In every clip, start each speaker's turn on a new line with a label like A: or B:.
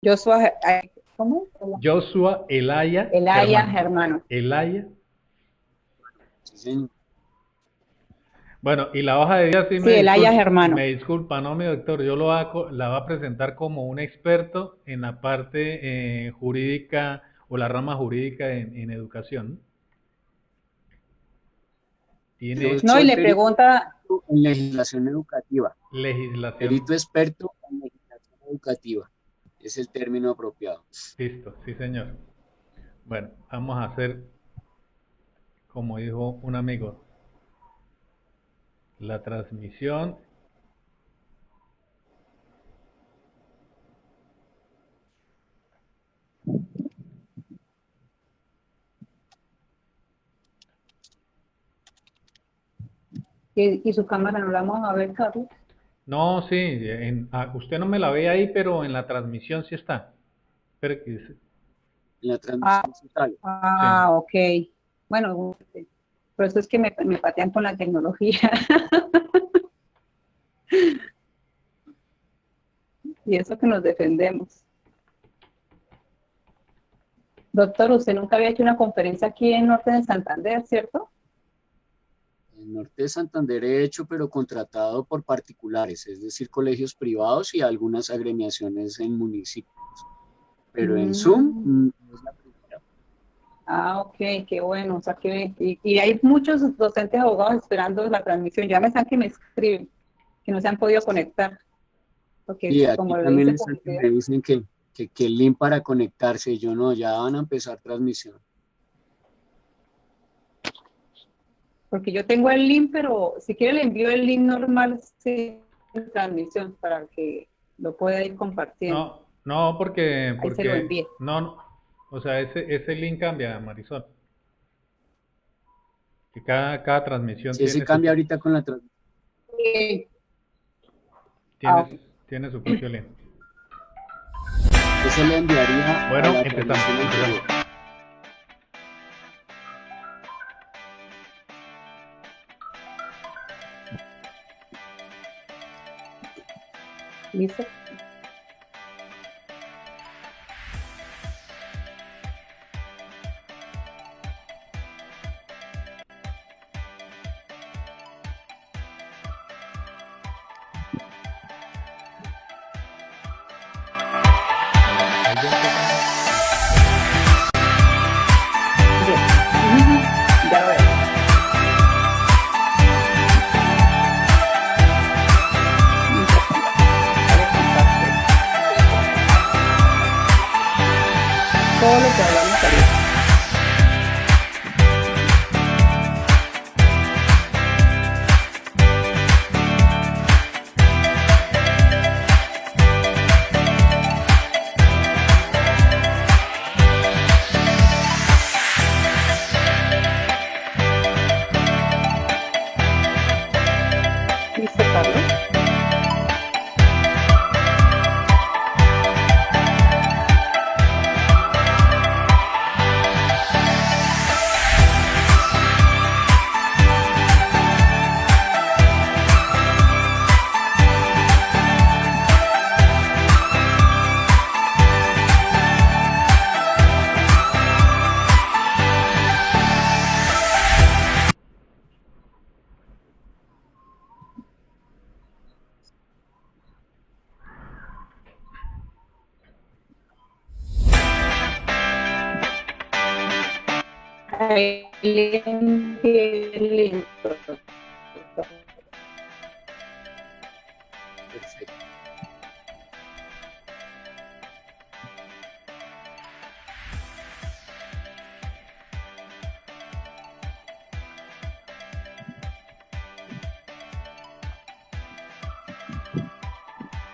A: Joshua, ¿cómo?
B: Joshua Elaya
A: Elaya
B: Germán.
A: Germano.
B: Elaya.
C: Sí, señor.
B: Bueno, y la hoja de vida sí
A: Sí, Elaya Germano.
B: me disculpa, no, mi doctor, yo la va a presentar como un experto en la parte jurídica o la rama jurídica en educación.
C: Yo
B: Tiene
A: No, y
C: soy
A: le
C: perito
A: pregunta,
C: experto en legislación educativa.
B: legislación.
C: Perito experto en legislación educativa. Es el término apropiado.
B: Listo, sí, señor. Bueno, vamos a hacer, como dijo un amigo, la transmisión.
A: y su cámara no la vamos a ver, Carlos.
B: No, sí, usted no me la ve ahí, pero en la transmisión sí está.
C: En la
A: Ah,
C: transmisión sí sale.
B: Sí.
A: ok. Bueno, por eso es que me patean con la tecnología y eso que nos defendemos. Doctor, usted nunca había hecho una conferencia aquí en Norte de Santander, ¿cierto?
C: En Norte de Santander he hecho, pero contratado por particulares, es decir, colegios privados y algunas agremiaciones en municipios. Pero en Zoom
A: Mm,
C: es la primera.
A: ok, qué bueno. O sea, y hay muchos docentes abogados esperando la transmisión. Ya me están que me escriben, que no se han podido conectar, porque
C: Sí, aquí
A: como le
C: también
A: dice
C: están que me
A: publicidad,
C: dicen que el link para conectarse, yo no, ya van a empezar transmisión.
A: porque yo tengo el link, pero si quiere le envío el link normal sin transmisión para que lo pueda ir compartiendo.
B: No, no,
A: Ahí se lo envíe.
B: no, no, o sea, ese link cambia, Marisol. Que cada transmisión
C: Si ese cambia ahorita con la transmisión,
A: Ok. Ah, ok.
B: tiene, tiene su propio link.
C: ese le enviaría a
B: Bueno,
C: la
B: empezamos,
C: transmisión
B: empezamos.
C: anterior.
A: Listo.
B: Ahí ya empezamos.
A: Bien. Ujú. Ya lo veo. Todo lo que hablamos ahorita. Listo, Carlos. Ahí le envié el link.
C: Perfecto.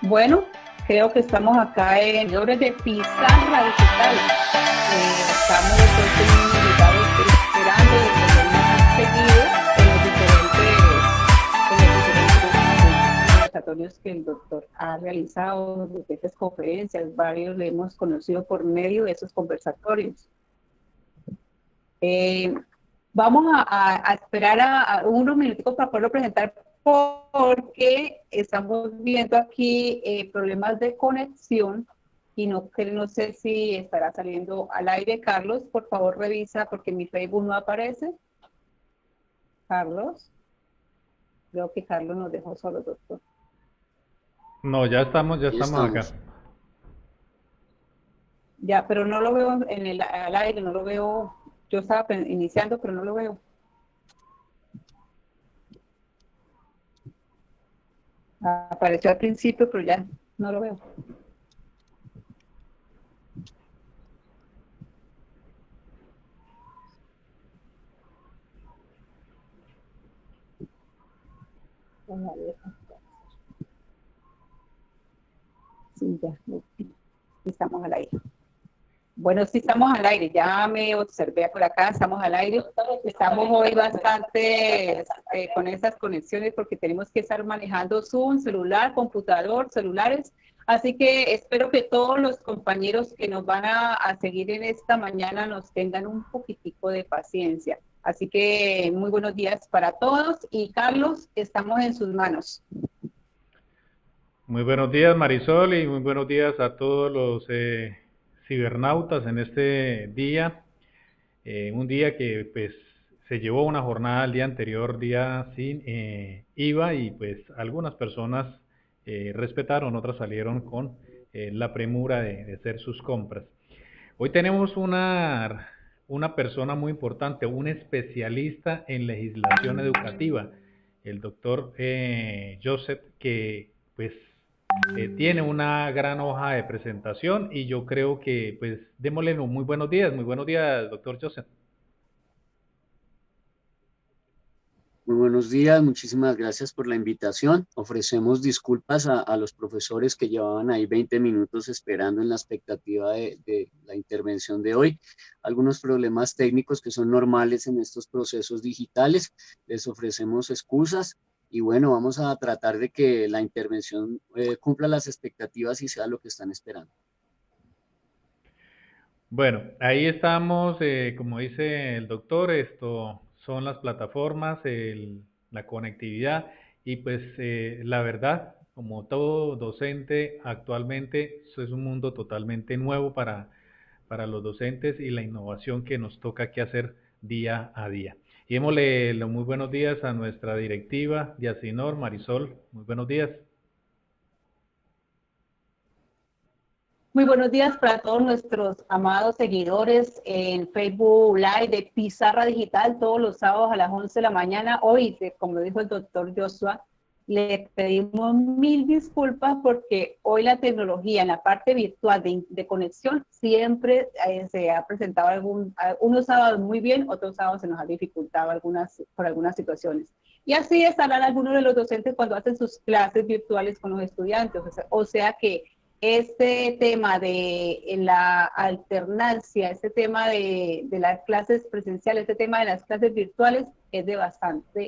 A: Bueno, creo que estamos acá en Libros de Pizarra Digital. Estamos entonces invitados esperando desde el más seguido en los diferentes conversatorios que el doctor ha realizado, diferentes conferencias, varios le hemos conocido por medio de esos conversatorios. Vamos a esperar a unos minutos para poderlo presentar porque estamos viendo aquí problemas de conexión y no sé si estará saliendo al aire. Carlos, por favor revisa porque mi Facebook no aparece. Carlos, creo que Carlos nos dejó solo, doctor.
B: No, ya estamos
C: Aquí
B: acá.
C: estamos.
A: Ya, pero no lo veo al aire, no lo veo. Yo estaba iniciando, pero no lo veo. Apareció al principio, pero ya no lo veo. Sí, ya, estamos al aire. Bueno, sí estamos al aire, ya me observé por acá, estamos al aire. Estamos hoy bastante con esas conexiones porque tenemos que estar manejando Zoom, celular, computador, celulares. Así que espero que todos los compañeros que nos van a seguir en esta mañana nos tengan un poquitico de paciencia. Así que muy buenos días para todos y Carlos, estamos en sus manos.
B: Muy buenos días, Marisol, y muy buenos días a todos los cibernautas en este día. Un día que pues se llevó una jornada el día anterior, día sin IVA, y pues algunas personas respetaron, otras salieron con la premura de hacer sus compras. Hoy tenemos una persona muy importante, un especialista en legislación educativa, el doctor Joseph, que pues tiene una gran hoja de presentación y yo creo que pues démosle muy buenos días, doctor Joseph.
C: Muy buenos días, muchísimas gracias por la invitación. Ofrecemos disculpas a los profesores que llevaban ahí 20 minutos esperando en la expectativa de la intervención de hoy. Algunos problemas técnicos que son normales en estos procesos digitales. Les ofrecemos excusas y bueno, vamos a tratar de que la intervención cumpla las expectativas y sea lo que están esperando.
B: Bueno, ahí estamos, como dice el doctor, esto son las plataformas, la conectividad y pues la verdad, como todo docente actualmente, eso es un mundo totalmente nuevo para los docentes y la innovación que nos toca que hacer día a día. Y démosle los muy buenos días a nuestra directiva, Yacinor, Marisol, muy buenos días.
A: Muy buenos días para todos nuestros amados seguidores en Facebook Live de Pizarra Digital todos los sábados a las 11 de la mañana. Hoy, como dijo el doctor Joshua, le pedimos mil disculpas porque hoy la tecnología en la parte virtual de conexión siempre se ha presentado unos sábados muy bien, otros sábados se nos ha dificultado por algunas situaciones. Y así estarán algunos de los docentes cuando hacen sus clases virtuales con los estudiantes. O sea que este tema de la alternancia, este tema de las clases presenciales, este tema de las clases virtuales es de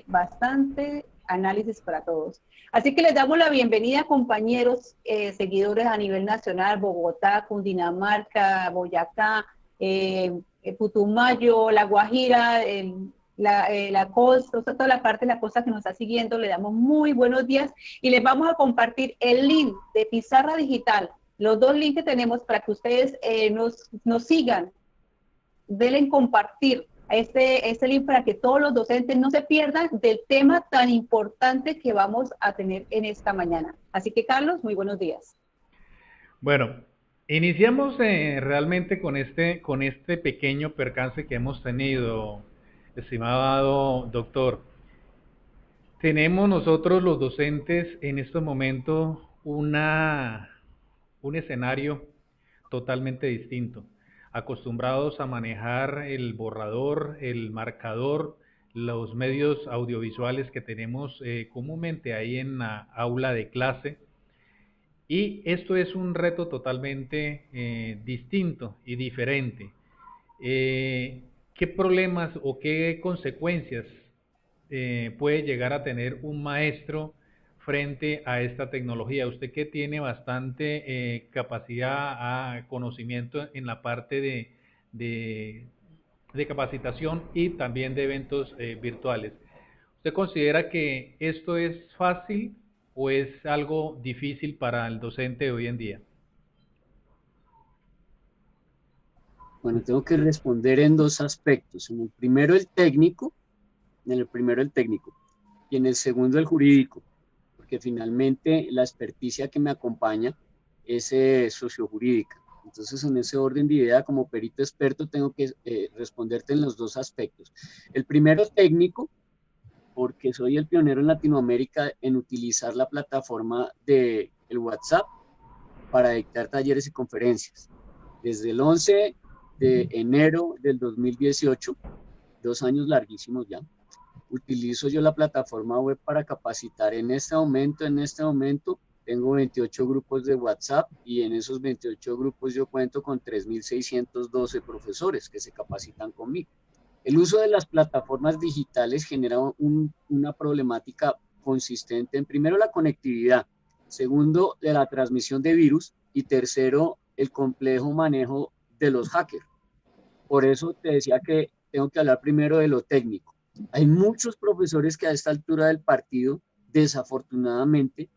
A: bastante análisis para todos. Así que les damos la bienvenida, compañeros, seguidores a nivel nacional, Bogotá, Cundinamarca, Boyacá, Putumayo, La Guajira, la costa, o sea, toda la parte de la costa que nos está siguiendo, le damos muy buenos días y les vamos a compartir el link de Pizarra Digital, los dos links que tenemos para que ustedes nos sigan, denle en compartir a este link para que todos los docentes no se pierdan del tema tan importante que vamos a tener en esta mañana. Así que Carlos, muy buenos días.
B: Bueno, iniciamos realmente con este pequeño percance que hemos tenido, estimado doctor. Tenemos nosotros los docentes en estos momentos un escenario totalmente distinto, acostumbrados a manejar el borrador, el marcador, los medios audiovisuales que tenemos comúnmente ahí en la aula de clase. Y esto es un reto totalmente distinto y diferente. ¿Qué problemas o qué consecuencias puede llegar a tener un maestro frente a esta tecnología? Usted que tiene bastante capacidad, conocimiento en la parte de capacitación y también de eventos virtuales. ¿Usted considera que esto es fácil o es algo difícil para el docente de hoy en día?
C: Bueno, tengo que responder en dos aspectos. En el primero el técnico, y en el segundo el jurídico, porque finalmente la experticia que me acompaña es sociojurídica. Entonces, en ese orden de idea, como perito experto, tengo que responderte en los dos aspectos. El primero técnico, porque soy el pionero en Latinoamérica en utilizar la plataforma de el WhatsApp para dictar talleres y conferencias. Desde el 11 de enero del 2018, 2 años larguísimos ya, utilizo yo la plataforma web para capacitar. En este momento, tengo 28 grupos de WhatsApp y en esos 28 grupos yo cuento con 3.612 profesores que se capacitan conmigo. El uso de las plataformas digitales genera una problemática consistente en, primero, la conectividad, segundo, de la transmisión de virus y tercero, el complejo manejo de los hackers. Por eso te decía que tengo que hablar primero de lo técnico. Hay muchos profesores que a esta altura del partido, desafortunadamente,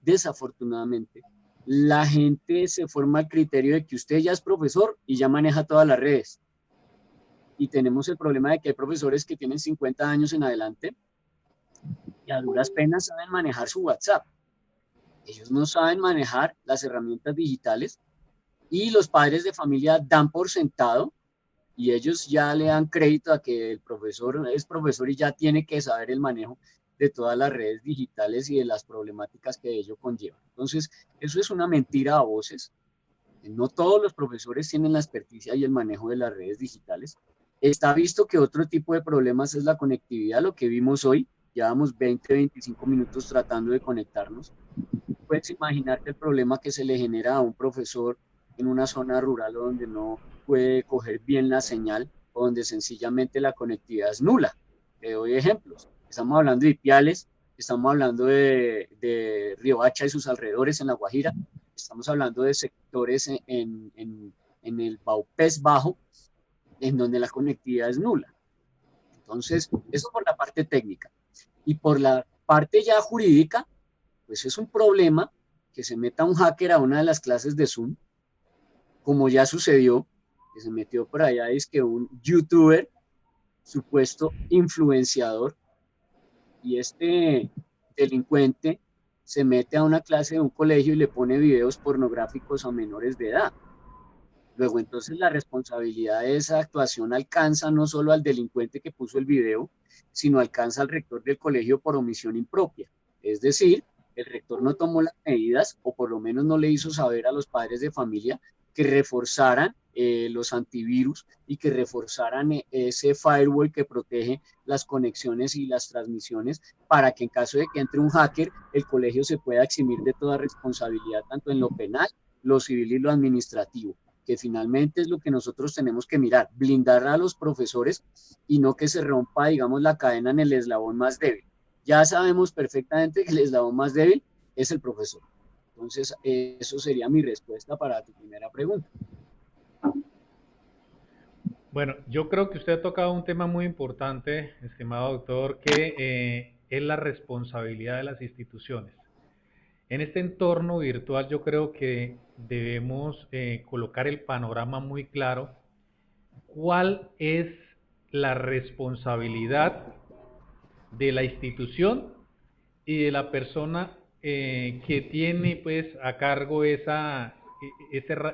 C: la gente se forma al criterio de que usted ya es profesor y ya maneja todas las redes. Y tenemos el problema de que hay profesores que tienen 50 años en adelante y a duras penas saben manejar su WhatsApp. Ellos no saben manejar las herramientas digitales y los padres de familia dan por sentado y ellos ya le dan crédito a que el profesor es profesor y ya tiene que saber el manejo de todas las redes digitales y de las problemáticas que ello conlleva. Entonces, eso es una mentira a voces. No todos los profesores tienen la experticia y el manejo de las redes digitales. Está visto que otro tipo de problemas es la conectividad, lo que vimos hoy. Llevamos 20, 25 minutos tratando de conectarnos. Puedes imaginarte el problema que se le genera a un profesor en una zona rural donde no puede coger bien la señal o donde sencillamente la conectividad es nula. Te doy ejemplos. Estamos hablando de Ipiales, estamos hablando de Riohacha y sus alrededores en La Guajira, estamos hablando de sectores en el Baupés Bajo, en donde la conectividad es nula. Entonces, eso por la parte técnica. Y por la parte ya jurídica, pues es un problema que se meta un hacker a una de las clases de Zoom, como ya sucedió, que se metió por allá, es que un youtuber, supuesto influenciador, y este delincuente se mete a una clase de un colegio y le pone videos pornográficos a menores de edad. Luego, entonces, la responsabilidad de esa actuación alcanza no solo al delincuente que puso el video, sino alcanza al rector del colegio por omisión impropia. Es decir, el rector no tomó las medidas, o por lo menos no le hizo saber a los padres de familia que reforzaran los antivirus y que reforzaran ese firewall que protege las conexiones y las transmisiones para que en caso de que entre un hacker, el colegio se pueda eximir de toda responsabilidad, tanto en lo penal, lo civil y lo administrativo, que finalmente es lo que nosotros tenemos que mirar, blindar a los profesores y no que se rompa, digamos, la cadena en el eslabón más débil. Ya sabemos perfectamente que el eslabón más débil es el profesor. Entonces, eso sería mi respuesta para tu primera pregunta.
B: Bueno, yo creo que usted ha tocado un tema muy importante, estimado doctor, que es la responsabilidad de las instituciones. En este entorno virtual yo creo que debemos colocar el panorama muy claro. ¿Cuál es la responsabilidad de la institución y de la persona que tiene pues a cargo esa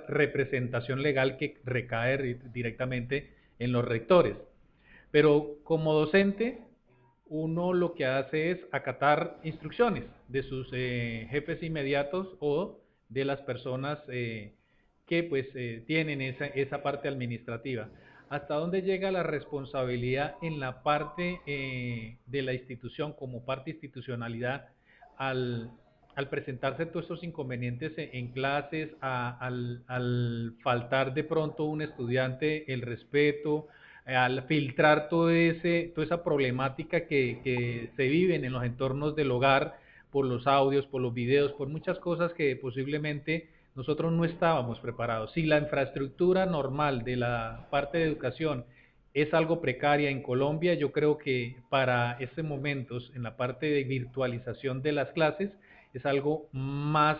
B: representación legal que recae directamente en los rectores? Pero como docente, uno lo que hace es acatar instrucciones de sus jefes inmediatos o de las personas que pues tienen esa parte administrativa. ¿Hasta dónde llega la responsabilidad en la parte de la institución como parte institucionalidad al presentarse todos estos inconvenientes en clases, al faltar de pronto un estudiante el respeto, al filtrar toda esa problemática que se viven en los entornos del hogar, por los audios, por los videos, por muchas cosas que posiblemente nosotros no estábamos preparados? Si la infraestructura normal de la parte de educación es algo precaria en Colombia, yo creo que para estos momentos, en la parte de virtualización de las clases, es algo más,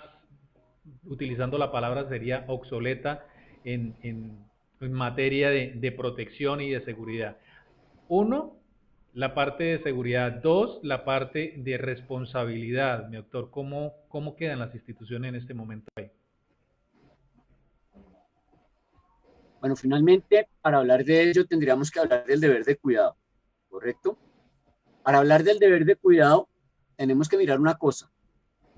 B: utilizando la palabra, sería obsoleta en en materia de protección y de seguridad. Uno, la parte de seguridad. Dos, la parte de responsabilidad. Mi doctor, ¿cómo quedan las instituciones en este momento ahí?
C: Bueno, finalmente, para hablar de ello tendríamos que hablar del deber de cuidado, ¿correcto? Para hablar del deber de cuidado, tenemos que mirar una cosa.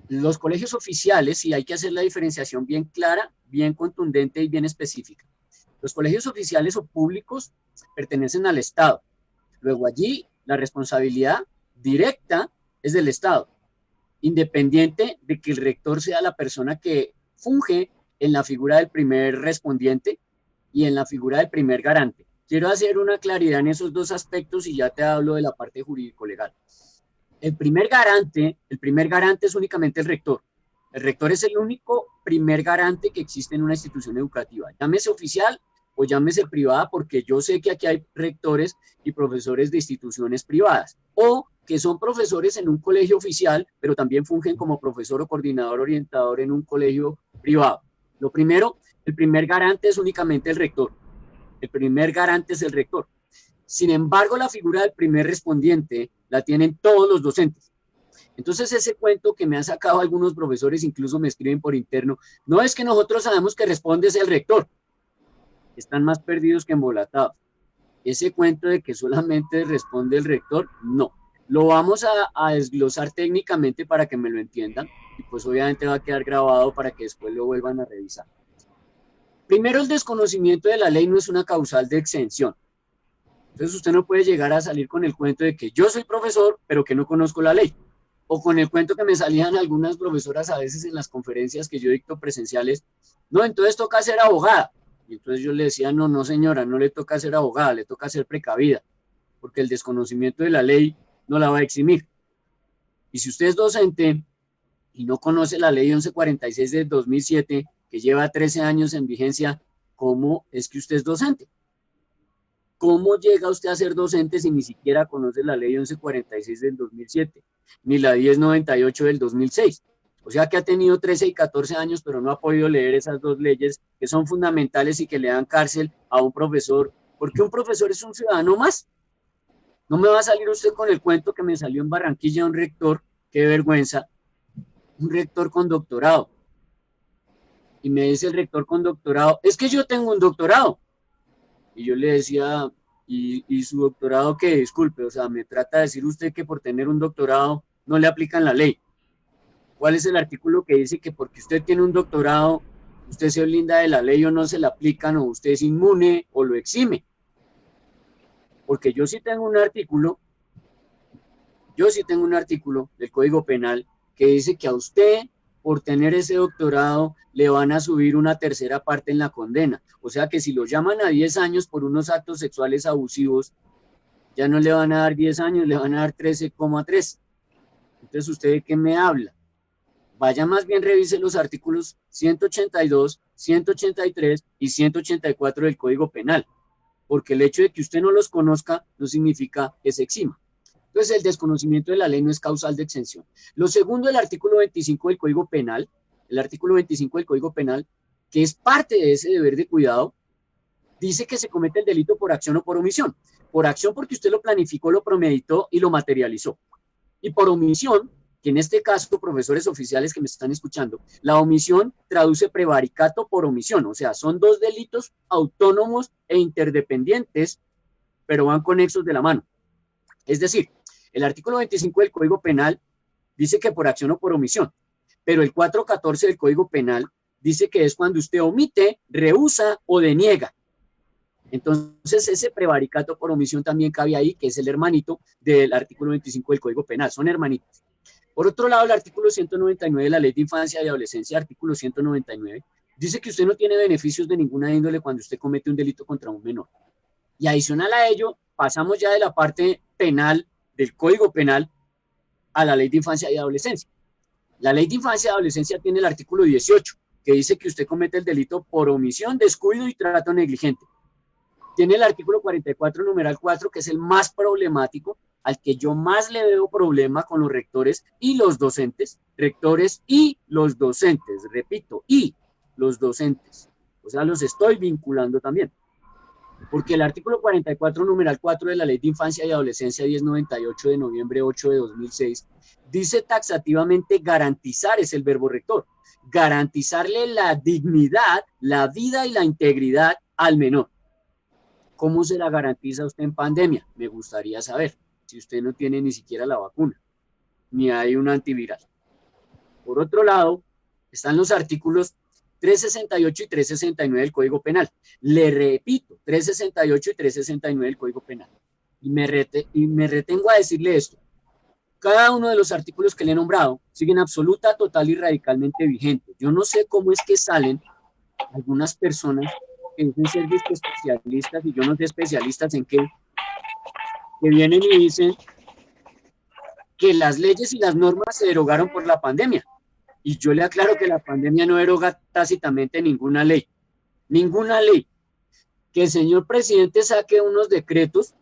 C: Los colegios oficiales, y hay que hacer la diferenciación bien clara, bien contundente y bien específica. Los colegios oficiales o públicos pertenecen al Estado. Luego allí la responsabilidad directa es del Estado, independiente de que el rector sea la persona que funge en la figura del primer respondiente y en la figura del primer garante. Quiero hacer una claridad en esos dos aspectos y ya te hablo de la parte jurídico-legal. El primer garante es únicamente el rector. El rector es el único primer garante que existe en una institución educativa, llámese oficial o llámese privada, porque yo sé que aquí hay rectores y profesores de instituciones privadas, o que son profesores en un colegio oficial, pero también fungen como profesor o coordinador orientador en un colegio privado. Lo primero, el primer garante es únicamente el rector. El primer garante es el rector. Sin embargo, la figura del primer respondiente la tienen todos los docentes. Entonces, ese cuento que me han sacado algunos profesores, incluso me escriben por interno, no es que nosotros sabemos que responde es el rector. Están más perdidos que embolatados. Ese cuento de que solamente responde el rector, no. Lo vamos a desglosar técnicamente para que me lo entiendan y pues obviamente va a quedar grabado para que después lo vuelvan a revisar. Primero, el desconocimiento de la ley no es una causal de exención. Entonces usted no puede llegar a salir con el cuento de que yo soy profesor, pero que no conozco la ley. O con el cuento que me salían algunas profesoras a veces en las conferencias que yo dicto presenciales, no, entonces toca ser abogada. Y entonces yo le decía, no señora, no le toca ser abogada, le toca ser precavida, porque el desconocimiento de la ley no la va a eximir. Y si usted es docente y no conoce la ley 1146 del 2007, que lleva 13 años en vigencia, ¿cómo es que usted es docente? ¿Cómo llega usted a ser docente si ni siquiera conoce la ley 1146 del 2007, ni la 1098 del 2006? O sea que ha tenido 13 y 14 años, pero no ha podido leer esas dos leyes que son fundamentales y que le dan cárcel a un profesor, porque un profesor es un ciudadano más. No me va a salir usted con el cuento que me salió en Barranquilla un rector, qué vergüenza, un rector con doctorado. Y me dice el rector con doctorado, es que yo tengo un doctorado. Y yo le decía, ¿y su doctorado qué? Disculpe, o sea, me trata de decir usted que por tener un doctorado no le aplican la ley. ¿Cuál es el artículo que dice que porque usted tiene un doctorado, usted se blinda de la ley o no se la aplican, o usted es inmune o lo exime? Porque yo sí tengo un artículo del Código Penal que dice que a usted, por tener ese doctorado, le van a subir una tercera parte en la condena. O sea que si lo llaman a 10 años por unos actos sexuales abusivos, ya no le van a dar 10 años, le van a dar 13,3. Entonces, ¿usted de qué me habla? Vaya más bien revise los artículos 182, 183 y 184 del Código Penal, porque el hecho de que usted no los conozca no significa que se exima. Entonces, el desconocimiento de la ley no es causal de exención. Lo segundo, el artículo 25 del Código Penal, que es parte de ese deber de cuidado, dice que se comete el delito por acción o por omisión. Por acción porque usted lo planificó, lo premeditó y lo materializó. Y por omisión, que en este caso, profesores oficiales que me están escuchando, la omisión traduce prevaricato por omisión, o sea, son dos delitos autónomos e interdependientes, pero van conexos de la mano. Es decir, el artículo 25 del Código Penal dice que por acción o por omisión, pero el 414 del Código Penal dice que es cuando usted omite, rehúsa o deniega. Entonces, ese prevaricato por omisión también cabe ahí, que es el hermanito del artículo 25 del Código Penal, son hermanitos. Por otro lado, el artículo 199 de la Ley de Infancia y Adolescencia, artículo 199, dice que usted no tiene beneficios de ninguna índole cuando usted comete un delito contra un menor. Y adicional a ello, pasamos ya de la parte penal del Código Penal a la Ley de Infancia y Adolescencia. La Ley de Infancia y Adolescencia tiene el artículo 18, que dice que usted comete el delito por omisión, descuido y trato negligente. Tiene el artículo 44, numeral 4, que es el más problemático, al que yo más le veo problema con los rectores y los docentes, rectores y los docentes, repito, y los docentes. O sea, los estoy vinculando también. porque el artículo 44, numeral 4 de la Ley de Infancia y Adolescencia 1098 de noviembre 8 de 2006, dice taxativamente garantizar, es el verbo rector, garantizarle la dignidad, la vida y la integridad al menor. ¿Cómo se la garantiza usted en pandemia? Me gustaría saber, si usted no tiene ni siquiera la vacuna, ni hay un antiviral. Por otro lado, están los artículos 368 y 369 del Código Penal. Le repito, 368 y 369 del Código Penal. Y me retengo a decirle esto. Cada uno de los artículos que le he nombrado siguen absoluta, total y radicalmente vigentes. Yo no sé cómo es que salen algunas personas que dicen ser especialistas, y yo no sé especialistas en qué, que vienen y dicen que las leyes y las normas se derogaron por la pandemia. Y yo le aclaro que la pandemia no deroga tácitamente ninguna ley. Ninguna ley. Que el señor presidente saque unos decretos,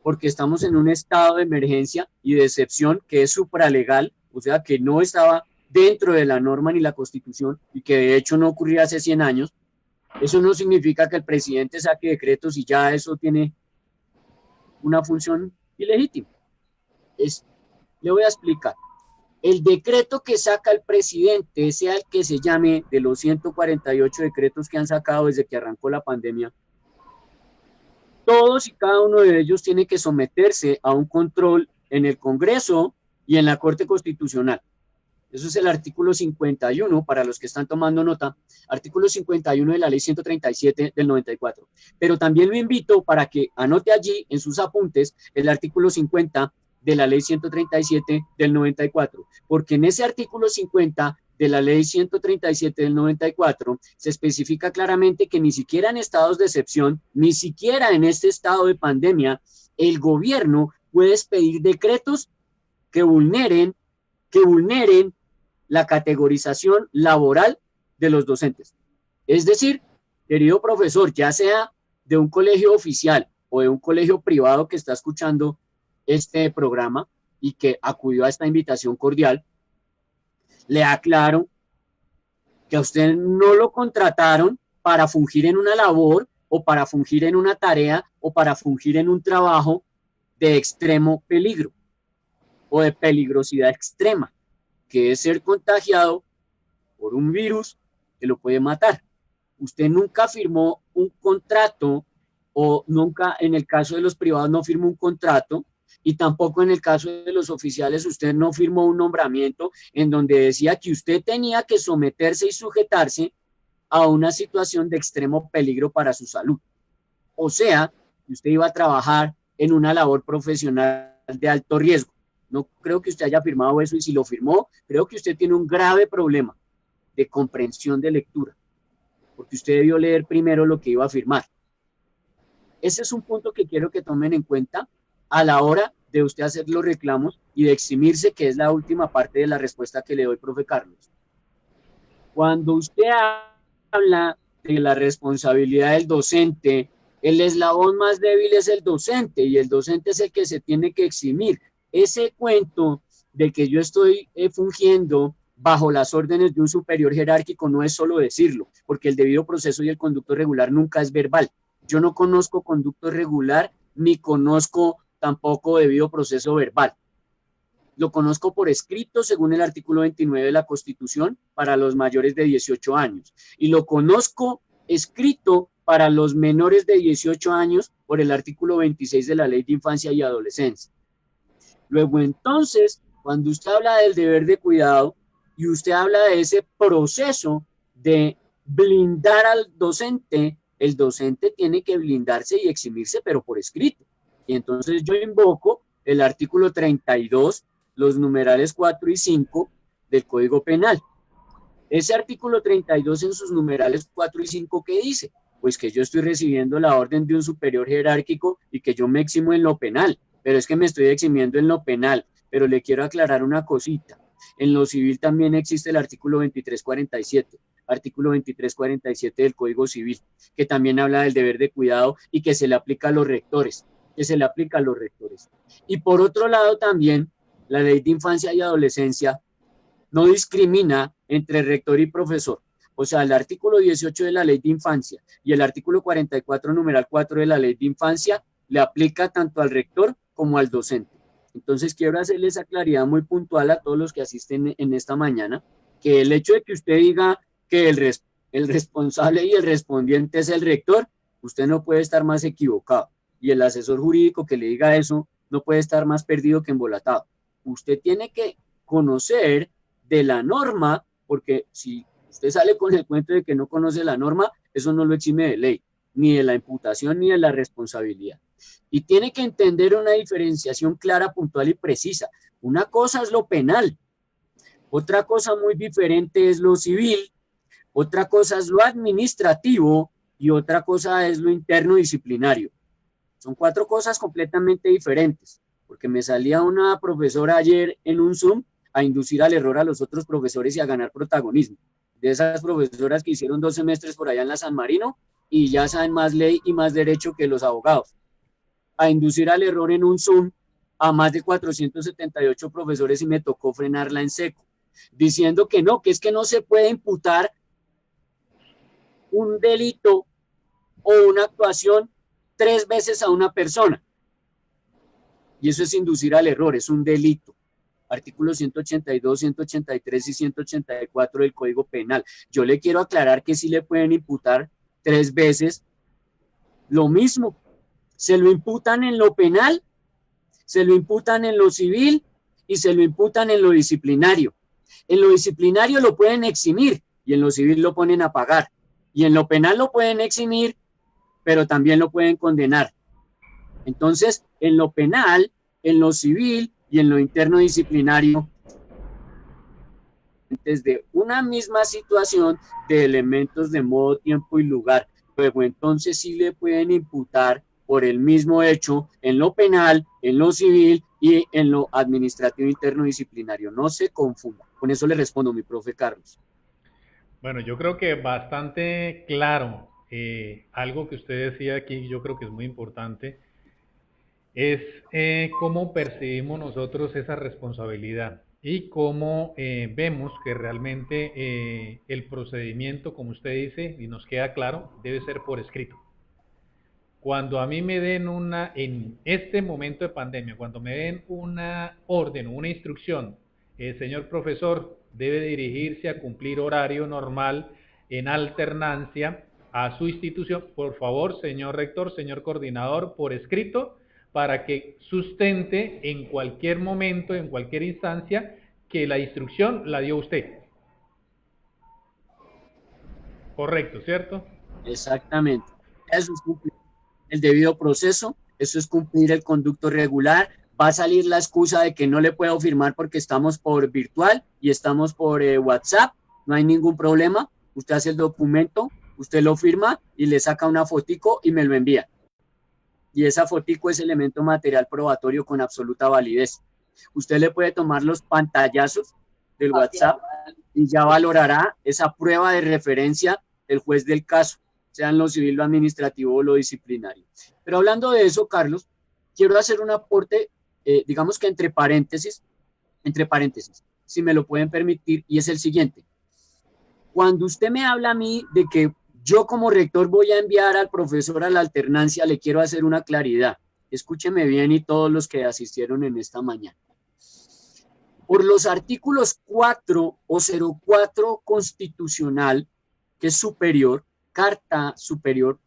C: porque estamos en un estado de emergencia y de excepción que es supralegal, o sea, que no estaba dentro de la norma ni la Constitución, y que de hecho no ocurría hace 100 años. Eso no significa que el presidente saque decretos y ya eso tiene una función ilegítima. Le voy a explicar. El decreto que saca el presidente, sea el que se llame, de los 148 decretos que han sacado desde que arrancó la pandemia, todos y cada uno de ellos tiene que someterse a un control en el Congreso y en la Corte Constitucional. Eso es el artículo 51, para los que están tomando nota, artículo 51 de la Ley 137 del 94. Pero también lo invito para que anote allí en sus apuntes el artículo 50 de la Ley 137 del 94, porque en ese artículo 50 de la Ley 137 del 94 se especifica claramente que ni siquiera en estados de excepción, ni siquiera en este estado de pandemia, el gobierno puede expedir decretos que vulneren la categorización laboral de los docentes. Es decir, querido profesor, ya sea de un colegio oficial o de un colegio privado que está escuchando este programa y que acudió a esta invitación cordial, le aclaro que a usted no lo contrataron para fungir en una labor o para fungir en una tarea o para fungir en un trabajo de extremo peligro o de peligrosidad extrema, que es ser contagiado por un virus que lo puede matar. Usted nunca firmó un contrato, o nunca, en el caso de los privados, no firmó un contrato, y tampoco en el caso de los oficiales usted no firmó un nombramiento en donde decía que usted tenía que someterse y sujetarse a una situación de extremo peligro para su salud. O sea, usted iba a trabajar en una labor profesional de alto riesgo. No creo que usted haya firmado eso, y si lo firmó, creo que usted tiene un grave problema de comprensión de lectura, porque usted debió leer primero lo que iba a firmar. Ese es un punto que quiero que tomen en cuenta a la hora de usted hacer los reclamos y de eximirse, que es la última parte de la respuesta que le doy, profe Carlos. Cuando usted habla de la responsabilidad del docente, el eslabón más débil es el docente, y el docente es el que se tiene que eximir. Ese cuento de que yo estoy fungiendo bajo las órdenes de un superior jerárquico no es solo decirlo, porque el debido proceso y el conducto regular nunca es verbal. Yo no conozco conducto regular, ni conozco tampoco debido proceso verbal. Lo conozco por escrito según el artículo 29 de la Constitución para los mayores de 18 años. Y lo conozco escrito para los menores de 18 años por el artículo 26 de la Ley de Infancia y Adolescencia. Luego entonces, cuando usted habla del deber de cuidado y usted habla de ese proceso de blindar al docente, el docente tiene que blindarse y eximirse, pero por escrito. Y entonces yo invoco el artículo 32, los numerales 4 y 5 del Código Penal. Ese artículo 32 en sus numerales 4 y 5, ¿qué dice? Pues que yo estoy recibiendo la orden de un superior jerárquico y que yo me eximo en lo penal, pero es que me estoy eximiendo en lo penal. Pero le quiero aclarar una cosita. En lo civil también existe el artículo 2347, artículo 2347 del Código Civil, que también habla del deber de cuidado y que se le aplica a los rectores, Y por otro lado también, la Ley de Infancia y Adolescencia no discrimina entre rector y profesor. O sea, el artículo 18 de la Ley de Infancia y el artículo 44, numeral 4 de la Ley de Infancia le aplica tanto al rector como al docente. Entonces, quiero hacerle esa claridad muy puntual a todos los que asisten en esta mañana, que el hecho de que usted diga que el responsable y el respondiente es el rector, usted no puede estar más equivocado. Y el asesor jurídico que le diga eso no puede estar más perdido que embolatado. Usted tiene que conocer de la norma, porque si usted sale con el cuento de que no conoce la norma, eso no lo exime de ley, ni de la imputación, ni de la responsabilidad. Y tiene que entender una diferenciación clara, puntual y precisa. Una cosa es lo penal, otra cosa muy diferente es lo civil, otra cosa es lo administrativo y otra cosa es lo interno disciplinario. Son 4 cosas completamente diferentes, porque me salía una profesora ayer en un Zoom a inducir al error a los otros profesores y a ganar protagonismo. De esas profesoras que hicieron 2 semestres por allá en la San Marino y ya saben más ley y más derecho que los abogados. A inducir al error en un Zoom a más de 478 profesores y me tocó frenarla en seco, diciendo que es que no se puede imputar un delito o una actuación 3 veces a una persona. Y eso es inducir al error, es un delito. Artículos 182, 183 y 184 del Código Penal. Yo le quiero aclarar que sí le pueden imputar 3 veces lo mismo. Se lo imputan en lo penal, se lo imputan en lo civil y se lo imputan en lo disciplinario. En lo disciplinario lo pueden eximir y en lo civil lo ponen a pagar. Y en lo penal lo pueden eximir, pero también lo pueden condenar. Entonces, en lo penal, en lo civil y en lo interno disciplinario, desde una misma situación de elementos de modo, tiempo y lugar. Luego, entonces sí le pueden imputar por el mismo hecho en lo penal, en lo civil y en lo administrativo interno disciplinario. No se confunda. Con eso le respondo, mi profe Carlos.
B: Bueno, yo creo que bastante claro. Algo que usted decía aquí, yo creo que es muy importante, es cómo percibimos nosotros esa responsabilidad y cómo vemos que realmente el procedimiento, como usted dice, y nos queda claro, debe ser por escrito. Cuando a mí me den en este momento de pandemia, cuando me den una orden o una instrucción, señor profesor, debe dirigirse a cumplir horario normal en alternancia a su institución, por favor, señor rector, señor coordinador, por escrito, para que sustente en cualquier momento, en cualquier instancia, que la instrucción la dio usted. Correcto, ¿cierto?
C: Exactamente. Eso es cumplir el debido proceso, eso es cumplir el conducto regular. Va a salir la excusa de que no le puedo firmar porque estamos por virtual y estamos por WhatsApp, no hay ningún problema. Usted hace el documento, usted lo firma y le saca una fotico y me lo envía. Y esa fotico es elemento material probatorio con absoluta validez. Usted le puede tomar los pantallazos del WhatsApp y ya valorará esa prueba de referencia del juez del caso, sea en lo civil, lo administrativo o lo disciplinario. Pero hablando de eso, Carlos, quiero hacer un aporte, digamos que entre paréntesis, si me lo pueden permitir, y es el siguiente. Cuando usted me habla a mí de que yo como rector voy a enviar al profesor a la alternancia, le quiero hacer una claridad. Escúcheme bien y todos los que asistieron en esta mañana. Por los artículos 4 o 04 constitucional, que es superior, carta superior,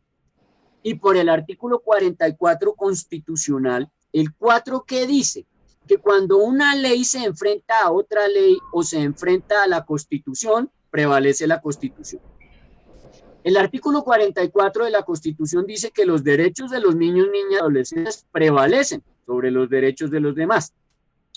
C: y por el artículo 44 constitucional, el 4 que dice que cuando una ley se enfrenta a otra ley o se enfrenta a la Constitución, prevalece la Constitución. El artículo 44 de la Constitución dice que los derechos de los niños, niñas y adolescentes prevalecen sobre los derechos de los demás.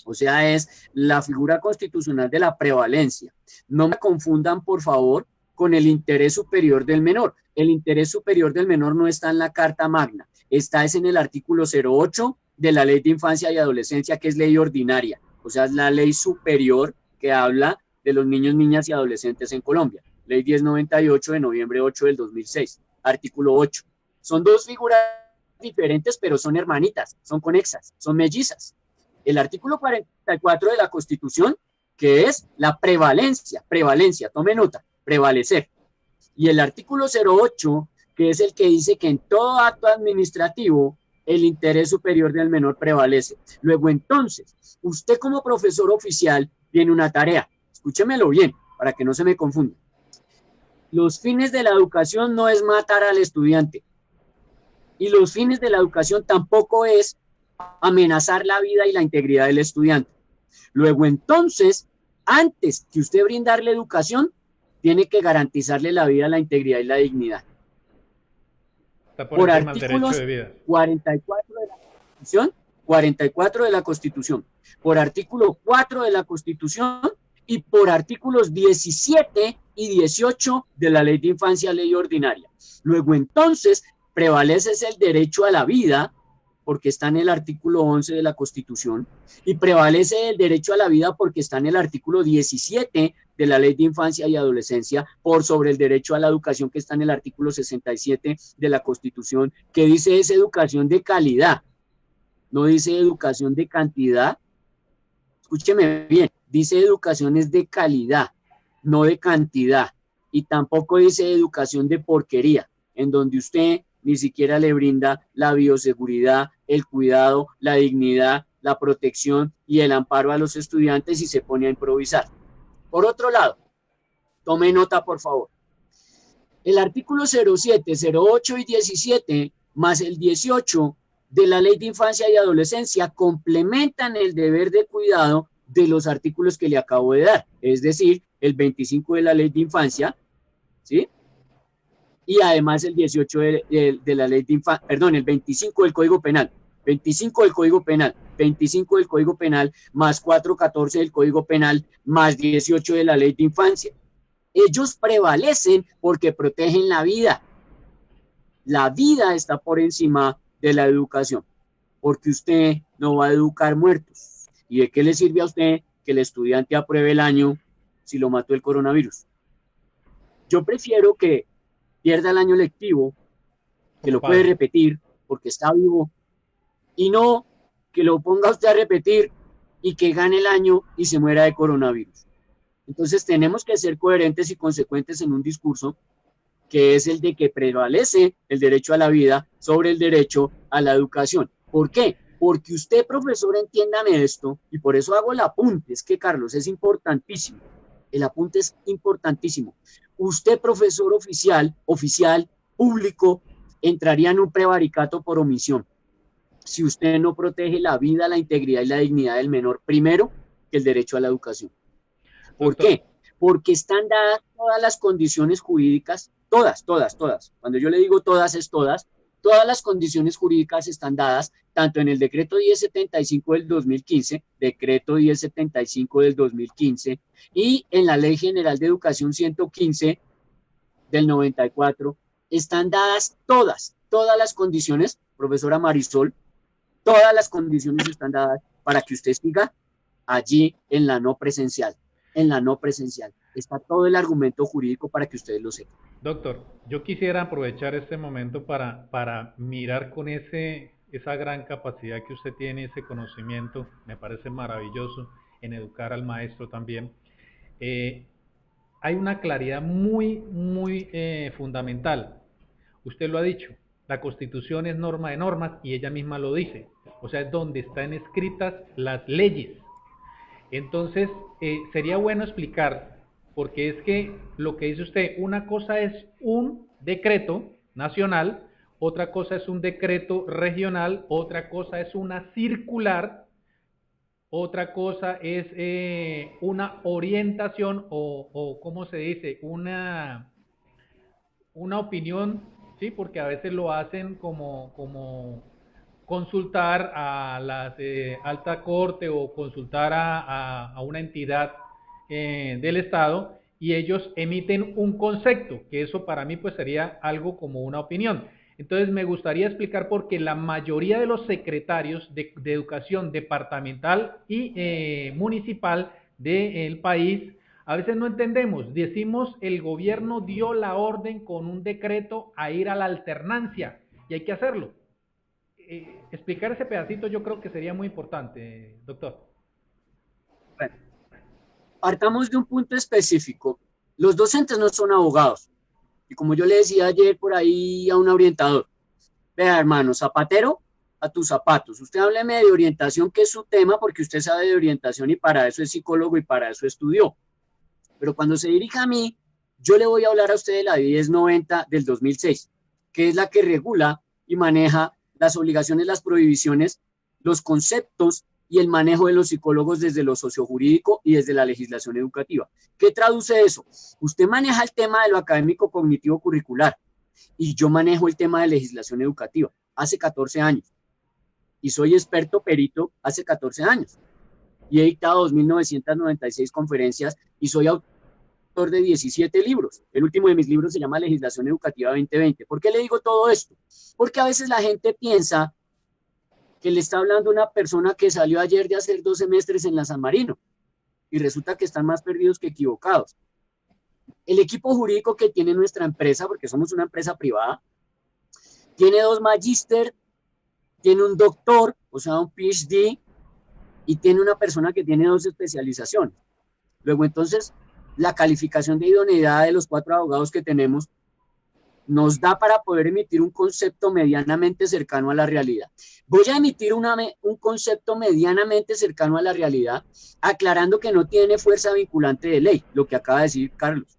C: O sea, es la figura constitucional de la prevalencia. No me confundan, por favor, con el interés superior del menor. El interés superior del menor no está en la Carta Magna, está en el artículo 08 de la Ley de Infancia y Adolescencia, que es ley ordinaria, o sea, es la ley superior que habla de los niños, niñas y adolescentes en Colombia. Ley 1098 de noviembre 8 del 2006, artículo 8. Son 2 figuras diferentes, pero son hermanitas, son conexas, son mellizas. El artículo 44 de la Constitución, que es la prevalencia, tome nota, prevalecer. Y el artículo 08, que es el que dice que en todo acto administrativo el interés superior del menor prevalece. Luego, entonces, usted como profesor oficial tiene una tarea. Escúchemelo bien, para que no se me confunda. Los fines de la educación no es matar al estudiante. Y los fines de la educación tampoco es amenazar la vida y la integridad del estudiante. Luego, entonces, antes que usted brindarle educación, tiene que garantizarle la vida, la integridad y la dignidad. Por artículos 44 de la Constitución, 44 de la Constitución, por artículo 4 de la Constitución y por artículos 17 y 18 de la Ley de Infancia, Ley Ordinaria. Luego, entonces, prevalece el derecho a la vida, porque está en el artículo 11 de la Constitución, y prevalece el derecho a la vida porque está en el artículo 17 de la Ley de Infancia y Adolescencia, por sobre el derecho a la educación que está en el artículo 67 de la Constitución, que dice es educación de calidad, no dice educación de cantidad. Escúcheme bien, dice educación es de calidad, no de cantidad, y tampoco dice educación de porquería, en donde usted ni siquiera le brinda la bioseguridad, el cuidado, la dignidad, la protección y el amparo a los estudiantes y se pone a improvisar. Por otro lado, tome nota, por favor. El artículo 07, 08 y 17, más el 18 de la Ley de Infancia y Adolescencia complementan el deber de cuidado de los artículos que le acabo de dar, es decir, el 25 de la Ley de Infancia, ¿sí? Y además el 18 de la Ley de Infancia, perdón, el 25 del Código Penal, 25 del Código Penal, 25 del Código Penal, más 414 del Código Penal, más 18 de la Ley de Infancia. Ellos prevalecen porque protegen la vida. La vida está por encima de la educación, porque usted no va a educar muertos. ¿Y de qué le sirve a usted que el estudiante apruebe el año si lo mató el coronavirus? Yo prefiero que pierda el año lectivo, que lo puede repetir porque está vivo, y no que lo ponga usted a repetir y que gane el año y se muera de coronavirus. Entonces tenemos que ser coherentes y consecuentes en un discurso que es el de que prevalece el derecho a la vida sobre el derecho a la educación. ¿Por qué? Porque usted, profesor, entiéndame esto, y por eso hago el apunte. Es que, Carlos, es importantísimo. El apunte es importantísimo. Usted, profesor oficial, público, entraría en un prevaricato por omisión si usted no protege la vida, la integridad y la dignidad del menor primero que el derecho a la educación. ¿Por qué? Porque están dadas todas las condiciones jurídicas, todas. Cuando yo le digo todas, es todas las condiciones jurídicas están dadas tanto en el decreto 1075 del 2015, decreto 1075 del 2015, y en la Ley General de Educación 115 del 94, están dadas todas las condiciones, profesora Marisol, todas las condiciones están dadas para que usted siga allí en la no presencial. Está todo el argumento jurídico para que ustedes lo sepan.
B: Doctor, yo quisiera aprovechar este momento para mirar con esa gran capacidad que usted tiene, ese conocimiento, me parece maravilloso en educar al maestro también. Hay una claridad muy fundamental. Usted lo ha dicho, la Constitución es norma de normas y ella misma lo dice. O sea, es donde están escritas las leyes. Entonces, sería bueno explicar, porque es que lo que dice usted, una cosa es un decreto nacional, otra cosa es un decreto regional, otra cosa es una circular, otra cosa es una orientación o ¿cómo se dice? Una opinión, ¿sí? Porque a veces lo hacen como consultar a la alta corte o consultar a una entidad del Estado y ellos emiten un concepto, que eso para mí pues sería algo como una opinión. Entonces me gustaría explicar por qué la mayoría de los secretarios de educación departamental y municipal del país a veces no entendemos, decimos el gobierno dio la orden con un decreto a ir a la alternancia y hay que hacerlo. Explicar ese pedacito yo creo que sería muy importante, doctor.
C: Bueno, partamos de un punto específico. Los docentes no son abogados. Y como yo le decía ayer por ahí a un orientador, vea hermano, zapatero a tus zapatos. Usted hábleme de orientación, que es su tema, porque usted sabe de orientación y para eso es psicólogo y para eso estudió. Pero cuando se dirija a mí, yo le voy a hablar a usted de la 1090 del 2006, que es la que regula y maneja las obligaciones, las prohibiciones, los conceptos y el manejo de los psicólogos desde lo sociojurídico y desde la legislación educativa. ¿Qué traduce eso? Usted maneja el tema de lo académico cognitivo curricular y yo manejo el tema de legislación educativa hace 14 años. Y soy experto perito hace 14 años. Y he dictado 2.996 conferencias y soy autor de 17 libros. El último de mis libros se llama Legislación Educativa 2020. ¿Por qué le digo todo esto? Porque a veces la gente piensa que le está hablando una persona que salió ayer de hacer 2 semestres en la San Marino y resulta que están más perdidos que equivocados. El equipo jurídico que tiene nuestra empresa, porque somos una empresa privada, tiene 2 magíster, tiene un doctor, o sea, un PhD, y tiene una persona que tiene 2 especializaciones. Luego, entonces, la calificación de idoneidad de los 4 abogados que tenemos nos da para poder emitir un concepto medianamente cercano a la realidad. Voy a emitir un concepto medianamente cercano a la realidad, aclarando que no tiene fuerza vinculante de ley, lo que acaba de decir Carlos.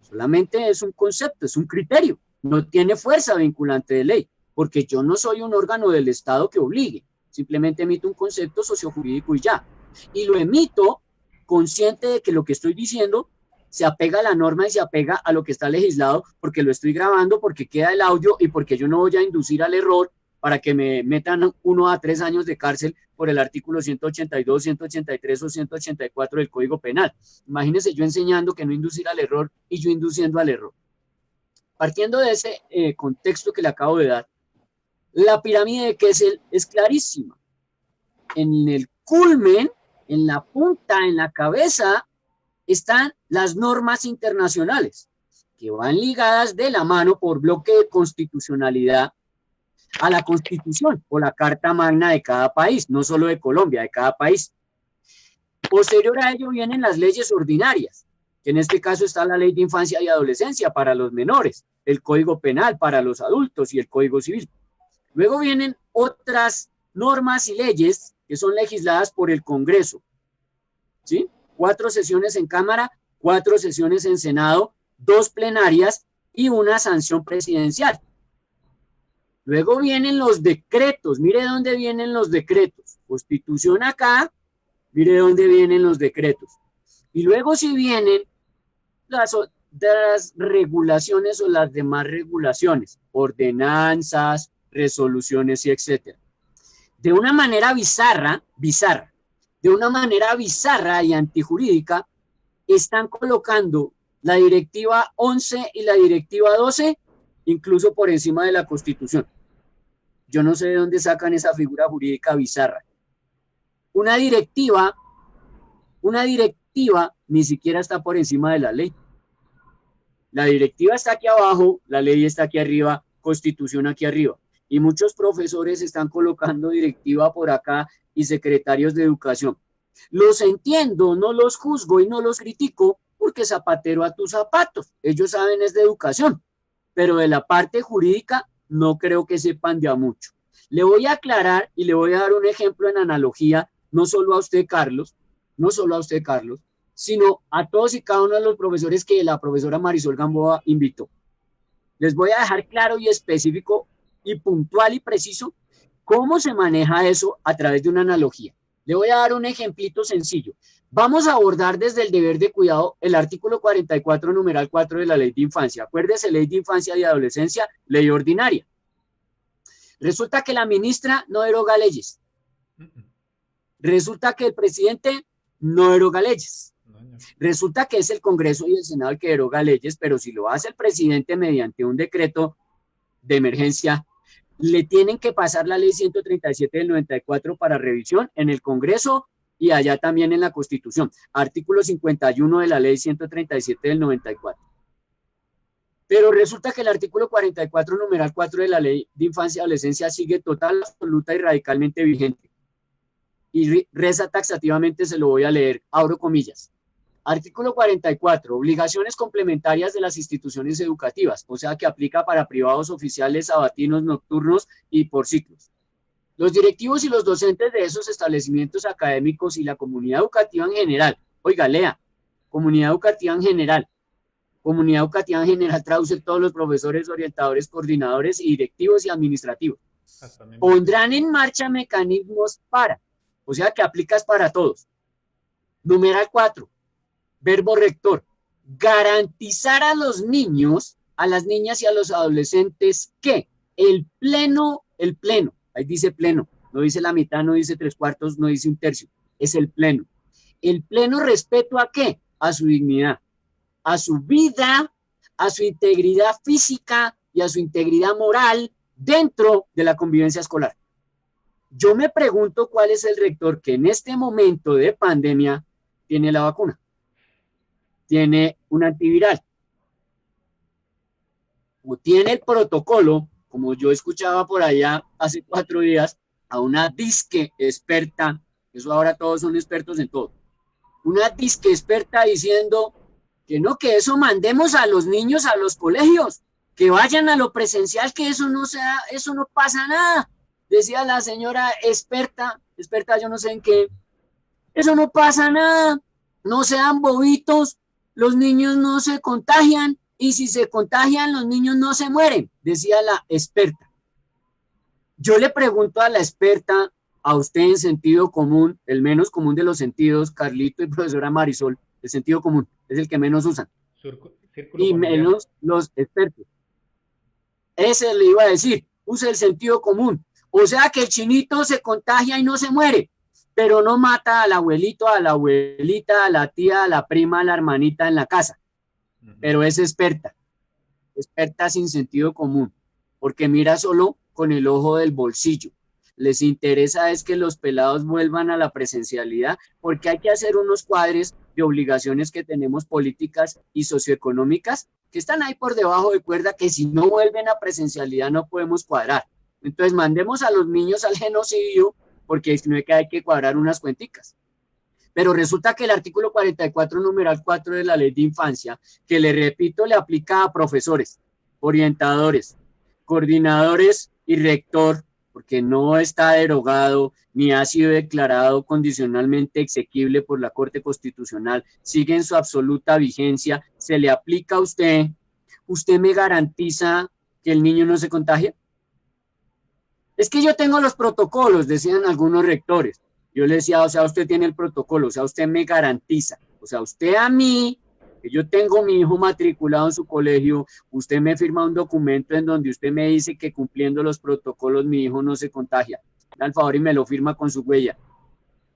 C: Solamente es un concepto, es un criterio, no tiene fuerza vinculante de ley, porque yo no soy un órgano del Estado que obligue, simplemente emito un concepto sociojurídico y ya. Y lo emito consciente de que lo que estoy diciendo se apega a la norma y se apega a lo que está legislado, porque lo estoy grabando, porque queda el audio y porque yo no voy a inducir al error para que me metan 1 a 3 años de cárcel por el artículo 182, 183 o 184 del Código Penal. Imagínense yo enseñando que no inducir al error y yo induciendo al error. Partiendo de ese contexto que le acabo de dar, la pirámide de Kessel es clarísima. En el culmen, en la punta, en la cabeza, están las normas internacionales, que van ligadas de la mano por bloque de constitucionalidad a la Constitución o la Carta Magna de cada país, no solo de Colombia, de cada país. Posterior a ello vienen las leyes ordinarias, que en este caso está la Ley de Infancia y Adolescencia para los menores, el Código Penal para los adultos y el Código Civil. Luego vienen otras normas y leyes que son legisladas por el Congreso, ¿sí? 4 sesiones en Cámara, 4 sesiones en Senado, 2 plenarias y una sanción presidencial. Luego vienen los decretos, mire dónde vienen los decretos. Constitución acá, mire dónde vienen los decretos. Y luego si vienen las regulaciones o las demás regulaciones, ordenanzas, resoluciones y etcétera. De una manera bizarra, de una manera bizarra y antijurídica, están colocando la directiva 11 y la directiva 12 incluso por encima de la Constitución. Yo no sé de dónde sacan esa figura jurídica bizarra. Una directiva ni siquiera está por encima de la ley. La directiva está aquí abajo, la ley está aquí arriba, Constitución aquí arriba. Y muchos profesores están colocando directiva por acá y secretarios de educación. Los entiendo, no los juzgo y no los critico porque zapatero a tus zapatos. Ellos saben es de educación, pero de la parte jurídica no creo que sepan de a mucho. Le voy a aclarar y le voy a dar un ejemplo en analogía, no solo a usted, Carlos, sino a todos y cada uno de los profesores que la profesora Marisol Gamboa invitó. Les voy a dejar claro y específico y puntual y preciso cómo se maneja eso a través de una analogía. Le voy a dar un ejemplito sencillo. Vamos a abordar desde el deber de cuidado el artículo 44, numeral 4 de la Ley de Infancia. Acuérdese, Ley de Infancia y Adolescencia, ley ordinaria. Resulta que la ministra no deroga leyes. Resulta que el presidente no deroga leyes. Resulta que es el Congreso y el Senado el que deroga leyes, pero si lo hace el presidente mediante un decreto de emergencia, le tienen que pasar la ley 137 del 94 para revisión en el Congreso y allá también en la Constitución. Artículo 51 de la ley 137 del 94. Pero resulta que el artículo 44, numeral 4 de la Ley de Infancia y Adolescencia sigue total, absoluta y radicalmente vigente. Y reza taxativamente, se lo voy a leer, abro comillas. Artículo 44, obligaciones complementarias de las instituciones educativas, o sea que aplica para privados, oficiales, sabatinos, nocturnos y por ciclos. Los directivos y los docentes de esos establecimientos académicos y la comunidad educativa en general, oiga, lea, comunidad educativa en general. Comunidad educativa en general traduce todos los profesores, orientadores, coordinadores, y directivos y administrativos. Pondrán en marcha mecanismos para, o sea que aplicas para todos. Numeral 4, verbo rector, garantizar a los niños, a las niñas y a los adolescentes que el pleno, ahí dice pleno, no dice la mitad, no dice 3/4, no dice 1/3, es el pleno. El pleno respeto ¿a qué? A su dignidad, a su vida, a su integridad física y a su integridad moral dentro de la convivencia escolar. Yo me pregunto cuál es el rector que en este momento de pandemia tiene la vacuna, tiene un antiviral, o tiene el protocolo, como yo escuchaba por allá hace 4 días, a una disque experta, eso ahora todos son expertos en todo, una disque experta diciendo que no, que eso mandemos a los niños a los colegios, que vayan a lo presencial, que eso no sea, eso no pasa nada, decía la señora experta yo no sé en qué, eso no pasa nada, no sean bobitos, los niños no se contagian, y si se contagian los niños no se mueren, decía la experta. Yo le pregunto a la experta, a usted en sentido común, el menos común de los sentidos, Carlito y profesora Marisol, el sentido común es el que menos usan, y menos los expertos. Ese le iba a decir, use el sentido común, o sea que el chinito se contagia y no se muere, pero no mata al abuelito, a la abuelita, a la tía, a la prima, a la hermanita en la casa. Pero es experta sin sentido común, porque mira solo con el ojo del bolsillo. Les interesa es que los pelados vuelvan a la presencialidad, porque hay que hacer unos cuadres de obligaciones que tenemos políticas y socioeconómicas que están ahí por debajo de cuerda, que si no vuelven a presencialidad no podemos cuadrar. Entonces mandemos a los niños al genocidio, porque no es que hay que cuadrar unas cuenticas. Pero resulta que el artículo 44, numeral 4 de la Ley de Infancia, que le repito, le aplica a profesores, orientadores, coordinadores y rector, porque no está derogado ni ha sido declarado condicionalmente exequible por la Corte Constitucional, sigue en su absoluta vigencia, se le aplica a usted. ¿Usted me garantiza que el niño no se contagia? Es que yo tengo los protocolos, decían algunos rectores. Yo le decía, o sea, usted tiene el protocolo, o sea, usted me garantiza, o sea, usted a mí, que yo tengo mi hijo matriculado en su colegio, usted me firma un documento en donde usted me dice que cumpliendo los protocolos mi hijo no se contagia. Al favor y me lo firma con su huella.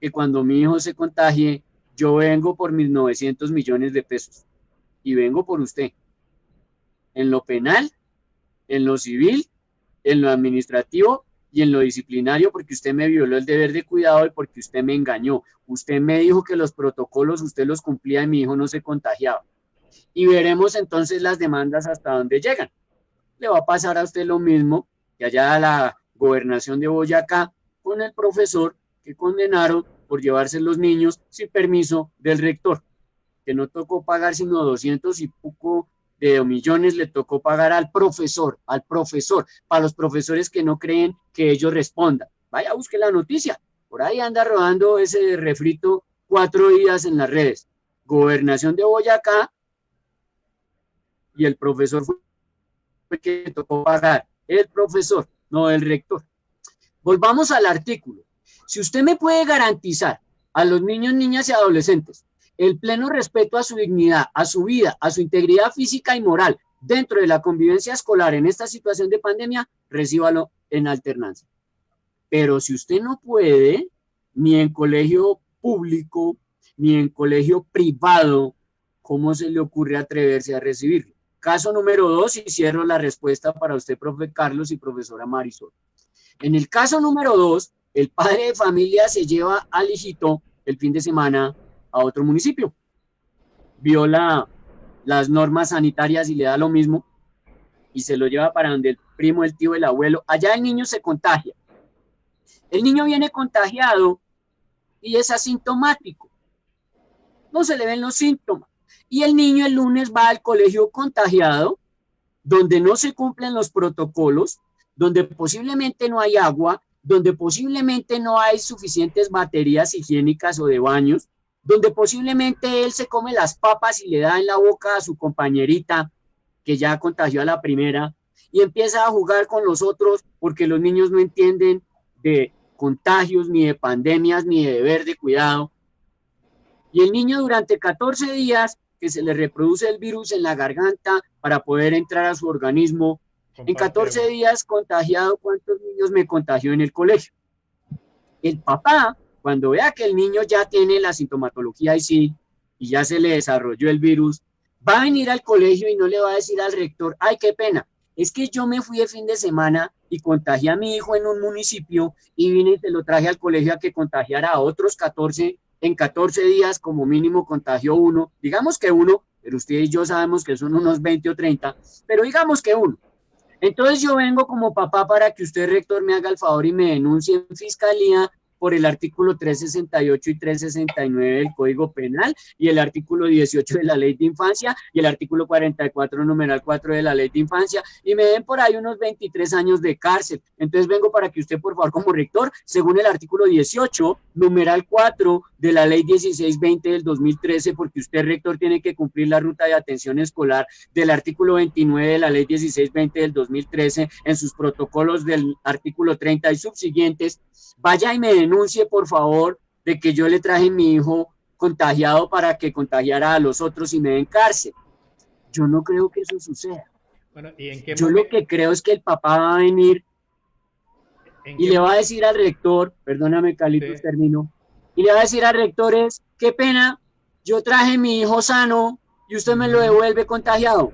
C: Que cuando mi hijo se contagie, yo vengo por mis 900 millones de pesos. Y vengo por usted. En lo penal, en lo civil, en lo administrativo y en lo disciplinario, porque usted me violó el deber de cuidado y porque usted me engañó. Usted me dijo que los protocolos usted los cumplía y mi hijo no se contagiaba. Y veremos entonces las demandas hasta dónde llegan. Le va a pasar a usted lo mismo que allá a la gobernación de Boyacá con el profesor que condenaron por llevarse los niños sin permiso del rector, que no tocó pagar sino 200 y poco de millones le tocó pagar al profesor, para los profesores que no creen que ellos respondan. Vaya, busque la noticia, por ahí anda rodando ese refrito 4 días en las redes. Gobernación de Boyacá, y el profesor fue el que tocó pagar, el profesor, no el rector. Volvamos al artículo. Si usted me puede garantizar a los niños, niñas y adolescentes el pleno respeto a su dignidad, a su vida, a su integridad física y moral dentro de la convivencia escolar en esta situación de pandemia, recíbalo en alternancia. Pero si usted no puede, ni en colegio público, ni en colegio privado, ¿cómo se le ocurre atreverse a recibirlo? Caso número 2, y cierro la respuesta para usted, profe Carlos y profesora Marisol. En el caso número 2, el padre de familia se lleva al hijito el fin de semana a otro municipio, viola las normas sanitarias y le da lo mismo, y se lo lleva para donde el primo, el tío, el abuelo. Allá el niño se contagia. El niño viene contagiado y es asintomático. no se le ven los síntomas. Y el niño el lunes va al colegio contagiado, donde no se cumplen los protocolos, donde posiblemente no hay agua, donde posiblemente no hay suficientes baterías higiénicas o de baños, donde posiblemente él se come las papas y le da en la boca a su compañerita que ya contagió a la primera y empieza a jugar con los otros porque los niños no entienden de contagios, ni de pandemias, ni de deber de cuidado. Y el niño durante 14 días que se le reproduce el virus en la garganta para poder entrar a su organismo, en 14 días contagiado, ¿cuántos niños me contagió en el colegio? El papá, cuando vea que el niño ya tiene la sintomatología y ya se le desarrolló el virus, va a venir al colegio y no le va a decir al rector, ay, qué pena, es que yo me fui de fin de semana y contagié a mi hijo en un municipio y vine y te lo traje al colegio a que contagiara a otros 14, en 14 días como mínimo contagió uno, digamos que uno, pero usted y yo sabemos que son unos 20 o 30, pero digamos que uno. Entonces yo vengo como papá para que usted, rector, me haga el favor y me denuncie en fiscalía por el artículo 368 y 369 del Código Penal y el artículo 18 de la Ley de Infancia y el artículo 44, numeral 4 de la Ley de Infancia y me den por ahí unos 23 años de cárcel. Entonces vengo para que usted, por favor, como rector, según el artículo 18, numeral 4 de la Ley 1620 del 2013, porque usted, rector, tiene que cumplir la ruta de atención escolar del artículo 29 de la Ley 1620 del 2013 en sus protocolos del artículo 30 y subsiguientes, vaya y me denuncie, por favor, de que yo le traje a mi hijo contagiado para que contagiara a los otros y me den cárcel. Yo no creo que eso suceda.
B: Bueno, ¿y en qué
C: yo
B: momento?
C: Lo que creo es que el papá va a venir y le va a decir al rector, perdóname, Carlitos, sí, termino, y le va a decir al rector es, qué pena, yo traje a mi hijo sano y usted me lo devuelve contagiado.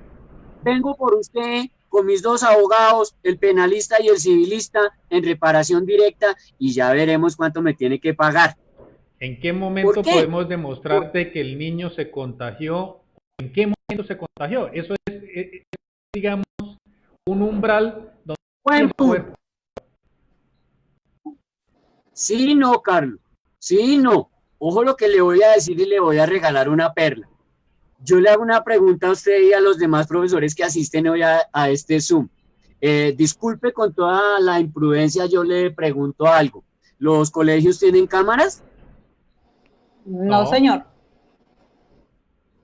C: Vengo por usted con mis dos abogados, el penalista y el civilista, en reparación directa y ya veremos cuánto me tiene que pagar.
B: ¿En qué momento podemos demostrarte que el niño se contagió? ¿En qué momento se contagió? Eso es digamos, un umbral donde...
C: Sí, no, Carlos. Sí, no. Ojo lo que le voy a decir y le voy a regalar una perla. Yo le hago una pregunta a usted y a los demás profesores que asisten hoy a este Zoom. Disculpe con toda la imprudencia, yo le pregunto algo. ¿Los colegios tienen cámaras?
A: No, señor.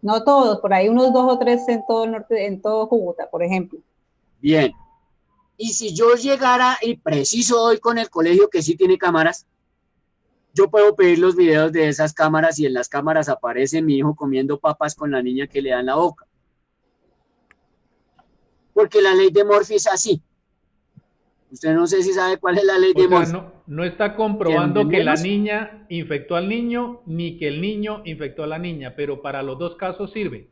A: No todos, por ahí unos 2 o 3 en todo el norte, en todo Cúcuta, por ejemplo.
C: Bien. Y si yo llegara y preciso hoy con el colegio que sí tiene cámaras, yo puedo pedir los videos de esas cámaras y en las cámaras aparece mi hijo comiendo papas con la niña que le da en la boca. Porque la ley de Murphy es así. Usted no sé si sabe cuál es la ley de Murphy.
B: No está comprobando que la niña infectó al niño ni que el niño infectó a la niña, pero para los dos casos sirve.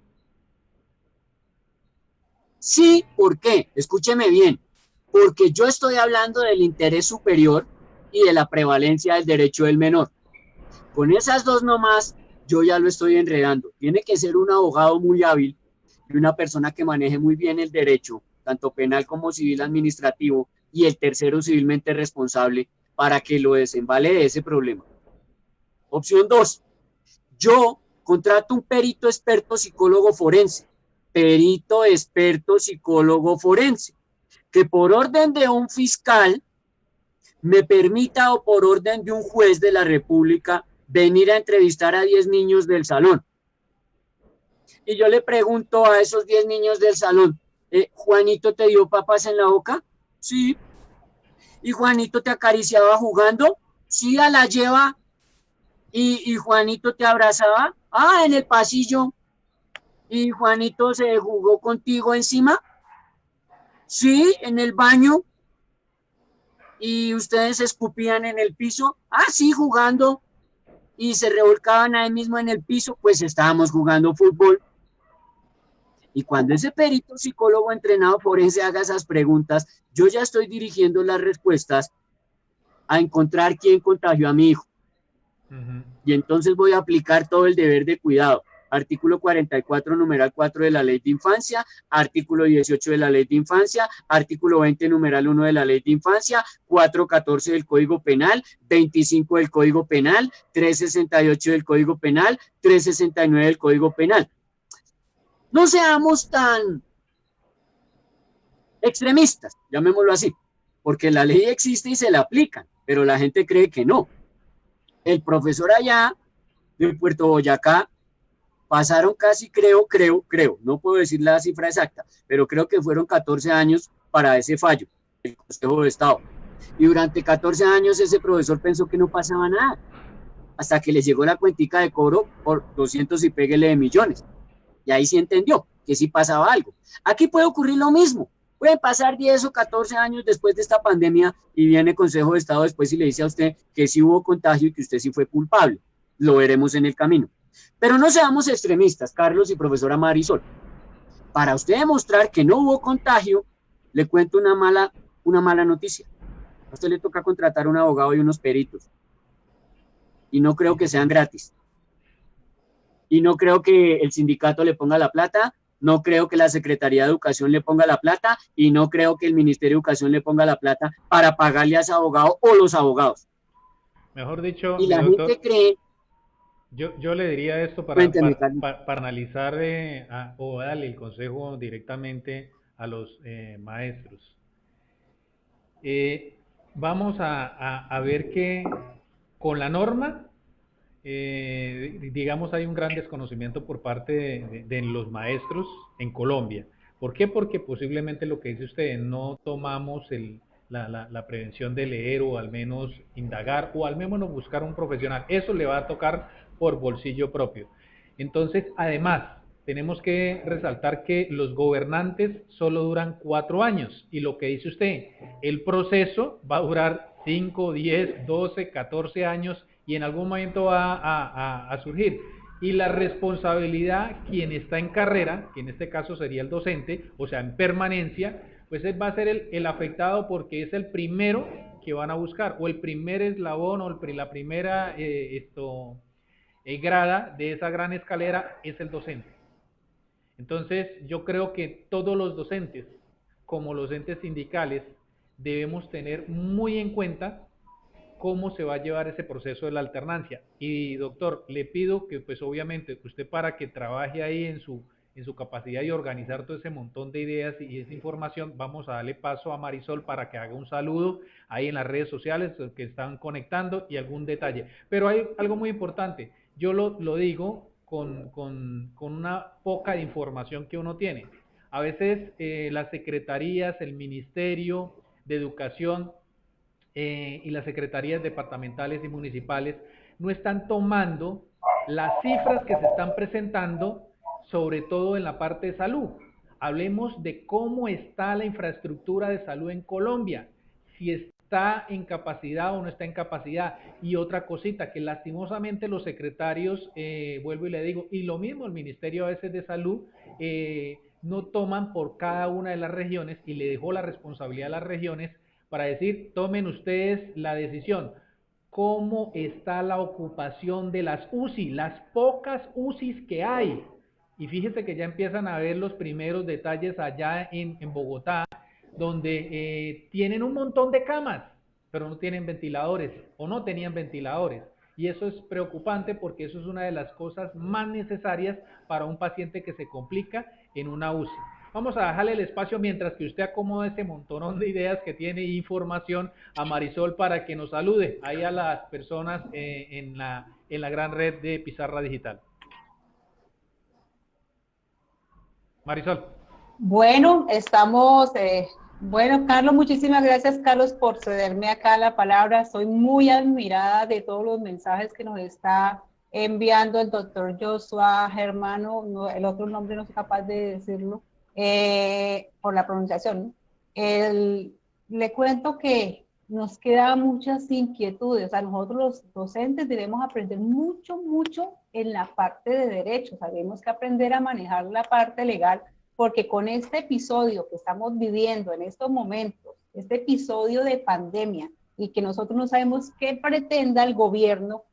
C: Sí, ¿por qué? Escúcheme bien. Porque yo estoy hablando del interés superior y de la prevalencia del derecho del menor. Con esas dos nomás, yo ya lo estoy enredando. Tiene que ser un abogado muy hábil y una persona que maneje muy bien el derecho, tanto penal como civil administrativo, y el tercero civilmente responsable para que lo desembale de ese problema. Opción 2. Yo contrato un perito experto psicólogo forense, que por orden de un fiscal me permita o por orden de un juez de la República venir a entrevistar a 10 niños del salón. Y yo le pregunto a esos 10 niños del salón, ¿Juanito te dio papas en la boca? Sí. ¿Y Juanito te acariciaba jugando? Sí, a la lleva. ¿Y Juanito te abrazaba? Ah, en el pasillo. ¿Y Juanito se jugó contigo encima? Sí, en el baño. ¿Y ustedes escupían en el piso? Ah, sí, jugando. ¿Y se revolcaban ahí mismo en el piso? Pues estábamos jugando fútbol. Y cuando ese perito psicólogo entrenado forense haga esas preguntas, yo ya estoy dirigiendo las respuestas a encontrar quién contagió a mi hijo. Y entonces voy a aplicar todo el deber de cuidado. artículo 44, numeral 4 de la Ley de Infancia, artículo 18 de la Ley de Infancia, artículo 20, numeral 1 de la Ley de Infancia, 414 del Código Penal, 25 del Código Penal, 368 del Código Penal, 369 del Código Penal. No seamos tan extremistas, llamémoslo así, porque la ley existe y se la aplican, pero la gente cree que no. El profesor allá de Puerto Boyacá pasaron casi, creo, no puedo decir la cifra exacta, pero creo que fueron 14 años para ese fallo, el Consejo de Estado. Y durante 14 años ese profesor pensó que no pasaba nada, hasta que le llegó la cuentica de cobro por 200 y péguele de millones. Y ahí sí entendió que sí pasaba algo. Aquí puede ocurrir lo mismo. Pueden pasar 10 o 14 años después de esta pandemia y viene el Consejo de Estado después y le dice a usted que sí hubo contagio y que usted sí fue culpable. Lo veremos en el camino. Pero no seamos extremistas, Carlos y profesora Marisol. Para usted demostrar que no hubo contagio, le cuento una mala noticia. A usted le toca contratar un abogado y unos peritos. Y no creo que sean gratis. Y no creo que el sindicato le ponga la plata, no creo que la Secretaría de Educación le ponga la plata y no creo que el Ministerio de Educación le ponga la plata para pagarle a ese abogado o los abogados.
B: Mejor dicho,
C: y la doctor, gente cree...
B: Yo le diría esto para analizar o darle el consejo directamente a los maestros. Vamos a ver que con la norma, digamos, hay un gran desconocimiento por parte de los maestros en Colombia. ¿Por qué? Porque posiblemente lo que dice usted, no tomamos la prevención de leer o al menos indagar o al menos buscar un profesional. Eso le va a tocar por bolsillo propio. Entonces, además, tenemos que resaltar que los gobernantes solo duran 4 años y lo que dice usted, el proceso va a durar 5, 10, 12, 14 años y en algún momento va a surgir. Y la responsabilidad, quien está en carrera, que en este caso sería el docente, o sea, en permanencia, pues él va a ser el afectado porque es el primero que van a buscar, o el primer eslabón, o la primera grada de esa gran escalera es el docente. Entonces, yo creo que todos los docentes, como los entes sindicales, debemos tener muy en cuenta cómo se va a llevar ese proceso de la alternancia. Y doctor, le pido que pues obviamente usted, para que trabaje ahí en su capacidad de organizar todo ese montón de ideas y esa información, vamos a darle paso a Marisol para que haga un saludo ahí en las redes sociales que están conectando y algún detalle. Pero hay algo muy importante, yo lo digo con una poca información que uno tiene. A veces las secretarías, el Ministerio de Educación y las secretarías departamentales y municipales no están tomando las cifras que se están presentando, sobre todo en la parte de salud. Hablemos de cómo está la infraestructura de salud en Colombia, si está en capacidad o no está en capacidad. Y otra cosita, que lastimosamente los secretarios, vuelvo y le digo, y lo mismo el Ministerio a veces de Salud, no toman por cada una de las regiones y le dejó la responsabilidad a las regiones para decir, tomen ustedes la decisión. ¿Cómo está la ocupación de las UCI? Las pocas UCIs que hay. Y fíjese que ya empiezan a ver los primeros detalles allá en Bogotá, donde tienen un montón de camas, pero no tienen ventiladores o no tenían ventiladores. Y eso es preocupante porque eso es una de las cosas más necesarias para un paciente que se complica en una UCI. Vamos a dejarle el espacio mientras que usted acomoda ese montón de ideas que tiene y información a Marisol para que nos salude ahí a las personas en la gran red de Pizarra Digital. Marisol.
A: Bueno, estamos... Bueno, Carlos, muchísimas gracias, Carlos, por cederme acá la palabra. Soy muy admirada de todos los mensajes que nos está enviando el doctor Joshua Germano, no, el otro nombre no soy capaz de decirlo, por la pronunciación. Le cuento que nos quedan muchas inquietudes. O sea, nosotros los docentes debemos aprender mucho en la parte de derecho. Tenemos que aprender a manejar la parte legal, porque con este episodio que estamos viviendo en estos momentos, este episodio de pandemia, y que nosotros no sabemos qué pretenda el gobierno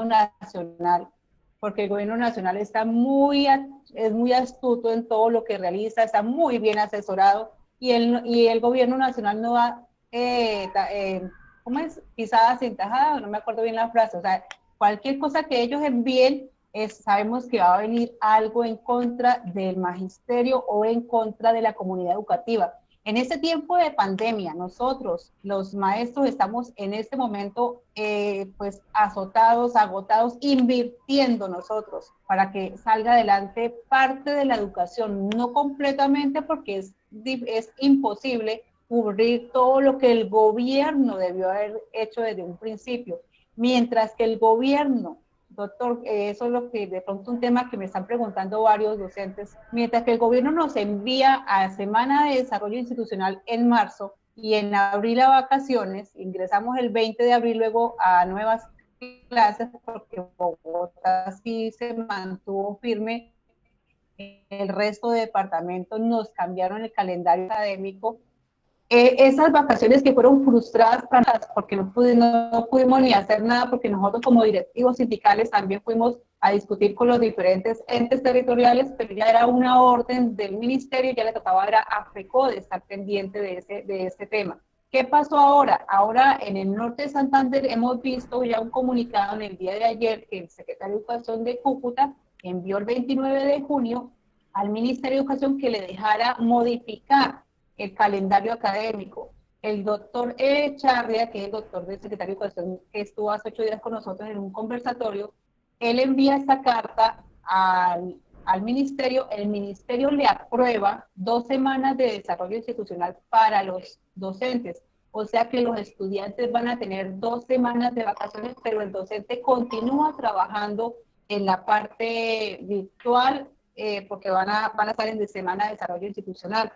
A: nacional, porque el gobierno nacional está es muy astuto en todo lo que realiza, está muy bien asesorado, y el gobierno nacional no va, ¿cómo es? Pisada sin tajada, no me acuerdo bien la frase, o sea, cualquier cosa que ellos envíen, sabemos que va a venir algo en contra del magisterio o en contra de la comunidad educativa. En este tiempo de pandemia, nosotros, los maestros, estamos en este momento pues azotados, agotados, invirtiendo nosotros para que salga adelante parte de la educación, no completamente porque es imposible cubrir todo lo que el gobierno debió haber hecho desde un principio. Mientras que el gobierno, doctor, eso es lo que de pronto un tema que me están preguntando varios docentes, mientras que el gobierno nos envía a Semana de Desarrollo Institucional en marzo y en abril a vacaciones, ingresamos el 20 de abril luego a nuevas clases porque Bogotá sí se mantuvo firme, el resto de departamentos nos cambiaron el calendario académico. Esas vacaciones que fueron frustradas para nosotros, porque no pudimos ni hacer nada, porque nosotros como directivos sindicales también fuimos a discutir con los diferentes entes territoriales, pero ya era una orden del ministerio, ya le tocaba a FECODE estar pendiente de ese tema. ¿Qué pasó ahora? Ahora en el norte de Santander hemos visto ya un comunicado en el día de ayer que el secretario de Educación de Cúcuta envió el 29 de junio al Ministerio de Educación que le dejara modificar el calendario académico. El doctor Charria, que es el doctor del secretario de Educación, que estuvo hace 8 días con nosotros en un conversatorio, él envía esta carta al ministerio, el ministerio le aprueba 2 semanas de desarrollo institucional para los docentes, o sea que los estudiantes van a tener 2 semanas de vacaciones, pero el docente continúa trabajando en la parte virtual, porque van a estar en semana de desarrollo institucional.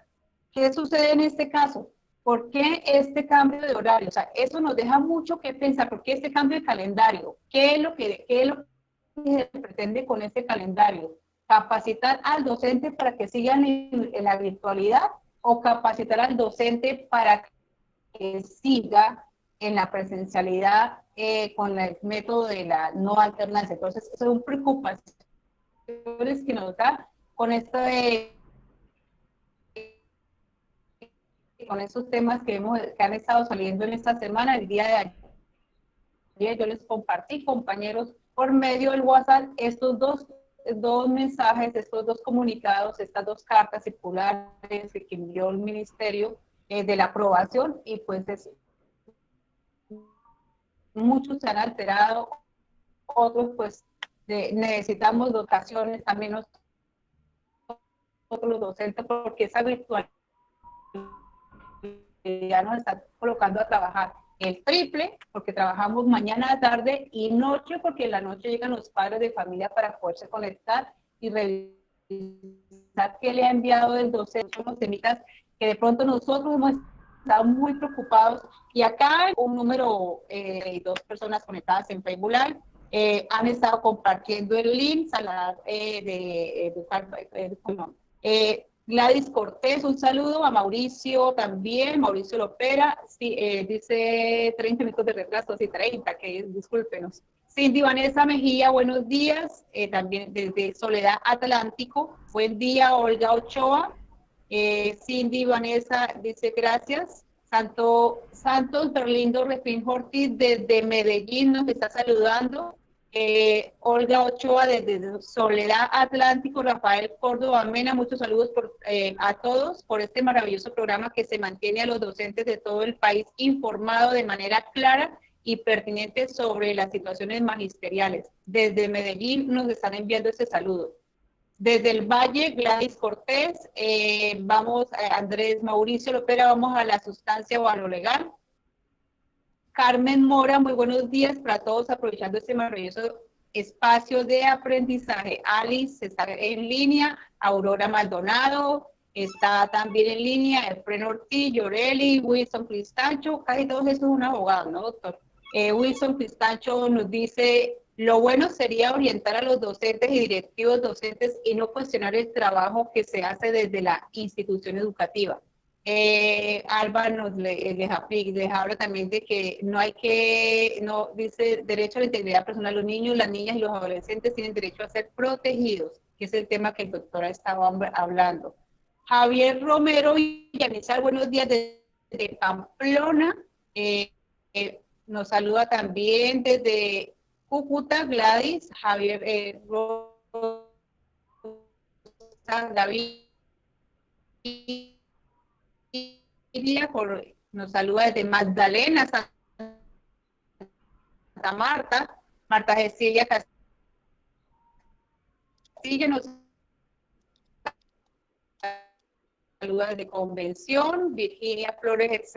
A: ¿Qué sucede en este caso? ¿Por qué este cambio de horario? O sea, eso nos deja mucho que pensar. ¿Por qué este cambio de calendario? ¿Qué es lo que se pretende con este calendario? ¿Capacitar al docente para que sigan en la virtualidad o capacitar al docente para que siga en la presencialidad con el método de la no alternancia? Entonces, son preocupaciones que nos da con esto de con esos temas que han estado saliendo en esta semana. El día de ayer yo les compartí, compañeros, por medio del WhatsApp, estos dos mensajes, estos 2 comunicados, estas 2 cartas circulares que envió el ministerio de la aprobación, y pues muchos se han alterado, otros pues necesitamos dotaciones también nosotros los docentes, porque esa virtualidad ya nos está colocando a trabajar el triple, porque trabajamos mañana, tarde y noche, porque en la noche llegan los padres de familia para poderse conectar y revisar qué le ha enviado el docente, unos temitas que de pronto nosotros hemos estado muy preocupados. Y acá un número de 2 personas conectadas en Facebook Live han estado compartiendo el link a la Gladys Cortés, un saludo, a Mauricio también, Mauricio Lopera, sí, dice 30 minutos de retraso, sí, 30, que discúlpenos. Cindy Vanessa Mejía, buenos días, también desde Soledad Atlántico, buen día. Olga Ochoa, Cindy Vanessa dice gracias. Santos Berlindo Refín Ortiz desde Medellín nos está saludando. Olga Ochoa desde Soledad Atlántico, Rafael Córdoba Mena, muchos saludos a todos por este maravilloso programa que se mantiene a los docentes de todo el país informados de manera clara y pertinente sobre las situaciones magisteriales. Desde Medellín nos están enviando este saludo. Desde el Valle, Gladys Cortés, Andrés Mauricio Lopera, vamos a la sustancia o a lo legal. Carmen Mora, muy buenos días para todos, aprovechando este maravilloso espacio de aprendizaje. Alice está en línea, Aurora Maldonado está también en línea, Efren Ortiz, Llorelli, Wilson Cristancho, casi todos esos son un abogado, ¿no, doctor? Wilson Cristancho nos dice, lo bueno sería orientar a los docentes y directivos docentes y no cuestionar el trabajo que se hace desde la institución educativa. Alba les habla también de que dice, derecho a la integridad personal, los niños, las niñas y los adolescentes tienen derecho a ser protegidos, que es el tema que el doctor ha estado hablando. Javier Romero Villamizar, buenos días desde Pamplona, nos saluda también desde Cúcuta, Gladys, Javier Rosa, David nos saluda desde Magdalena, Santa Marta, Marta Cecilia Castillo nos saluda desde Convención, Virginia Flores,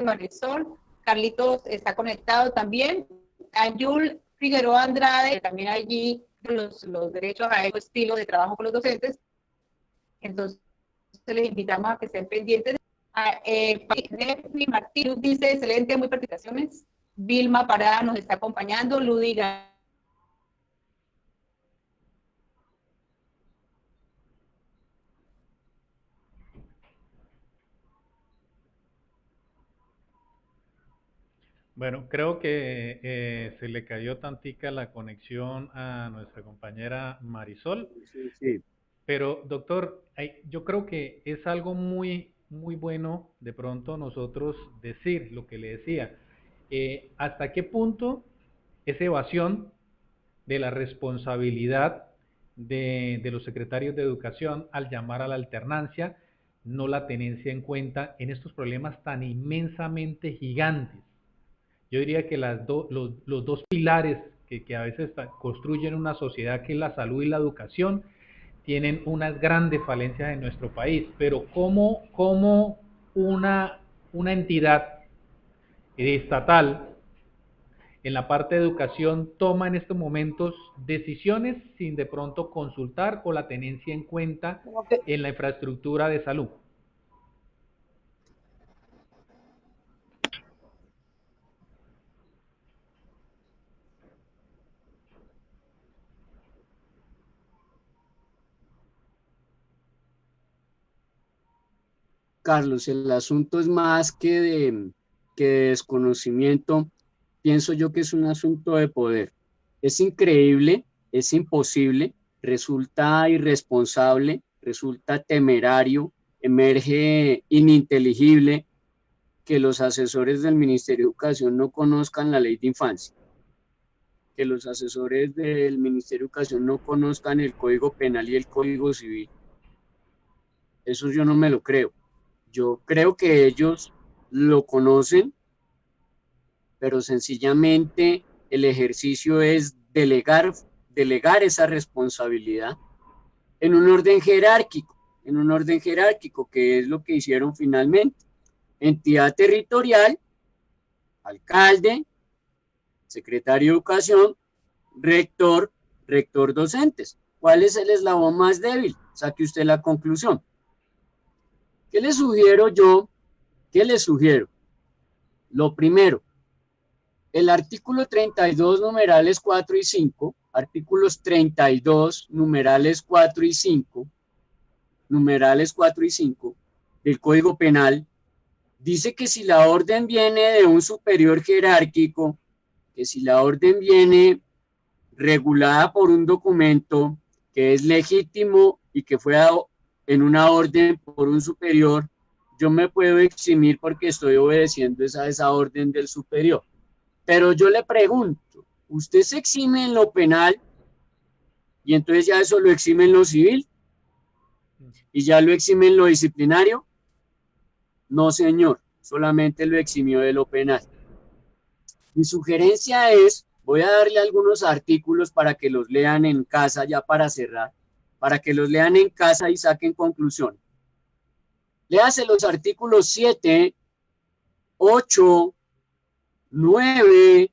A: Marisol, Carlitos está conectado también, Ayul Figueroa Andrade, también allí los derechos a ese estilo de trabajo con los docentes, entonces les invitamos a que estén pendientes. Nefri Martínez dice, excelente, muy participaciones. Vilma Parada nos está acompañando, Ludiga.
B: Bueno, creo que se le cayó tantica la conexión a nuestra compañera Marisol.
C: Sí, sí.
B: Pero, doctor, yo creo que es algo muy, muy bueno de pronto nosotros decir lo que le decía. ¿Hasta qué punto es evasión de la responsabilidad de los secretarios de educación al llamar a la alternancia, no la tenencia en cuenta en estos problemas tan inmensamente gigantes? Yo diría que los dos pilares que a veces construyen una sociedad, que es la salud y la educación, tienen unas grandes falencias en nuestro país, pero como una entidad estatal en la parte de educación toma en estos momentos decisiones sin de pronto consultar o la tenencia en cuenta en la infraestructura de salud.
C: Carlos, el asunto es más que de desconocimiento. Pienso yo que es un asunto de poder. Es increíble, es imposible, resulta irresponsable, resulta temerario, emerge ininteligible que los asesores del Ministerio de Educación no conozcan la ley de infancia, que los asesores del Ministerio de Educación no conozcan el Código Penal y el Código Civil. Eso yo no me lo creo. Yo creo que ellos lo conocen, pero sencillamente el ejercicio es delegar esa responsabilidad en un orden jerárquico, que es lo que hicieron finalmente. Entidad territorial, alcalde, secretario de Educación, rector docentes. ¿Cuál es el eslabón más débil? Saque usted la conclusión. ¿Qué le sugiero yo? ¿Qué le sugiero? Lo primero, el artículo 32, numerales 4 y 5, artículos 32, numerales 4 y 5, del Código Penal, dice que si la orden viene de un superior jerárquico, que si la orden viene regulada por un documento que es legítimo y que fue dado en una orden por un superior, yo me puedo eximir porque estoy obedeciendo esa orden del superior. Pero yo le pregunto, ¿usted se exime en lo penal y entonces ya eso lo exime en lo civil? ¿Y ya lo exime en lo disciplinario? No, señor, solamente lo eximió de lo penal. Mi sugerencia es, voy a darle algunos artículos para que los lean en casa, ya para cerrar, para que los lean en casa y saquen conclusión. Léase los artículos 7, 8, 9,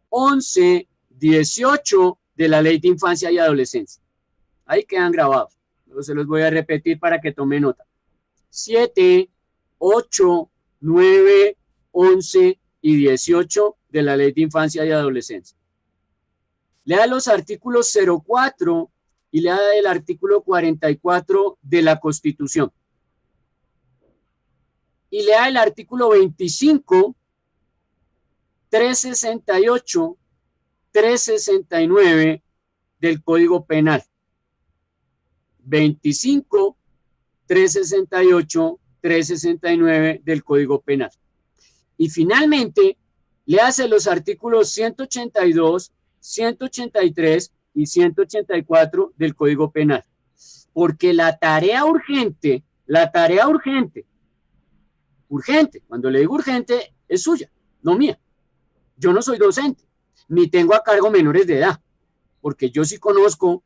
C: 11, 18 de la Ley de Infancia y Adolescencia. Ahí quedan grabados. Luego se los voy a repetir para que tome nota. 7, 8, 9, 11 y 18 de la Ley de Infancia y Adolescencia. Lea los artículos 04 y lea el artículo 44 de la Constitución. Y lea el artículo 25, 368, 369 del Código Penal. 25, 368, 369 del Código Penal. Y finalmente, léase los artículos 182, 183 y 184 del Código Penal. Porque la tarea urgente, cuando le digo urgente, es suya, no mía. Yo no soy docente, ni tengo a cargo menores de edad, porque yo sí conozco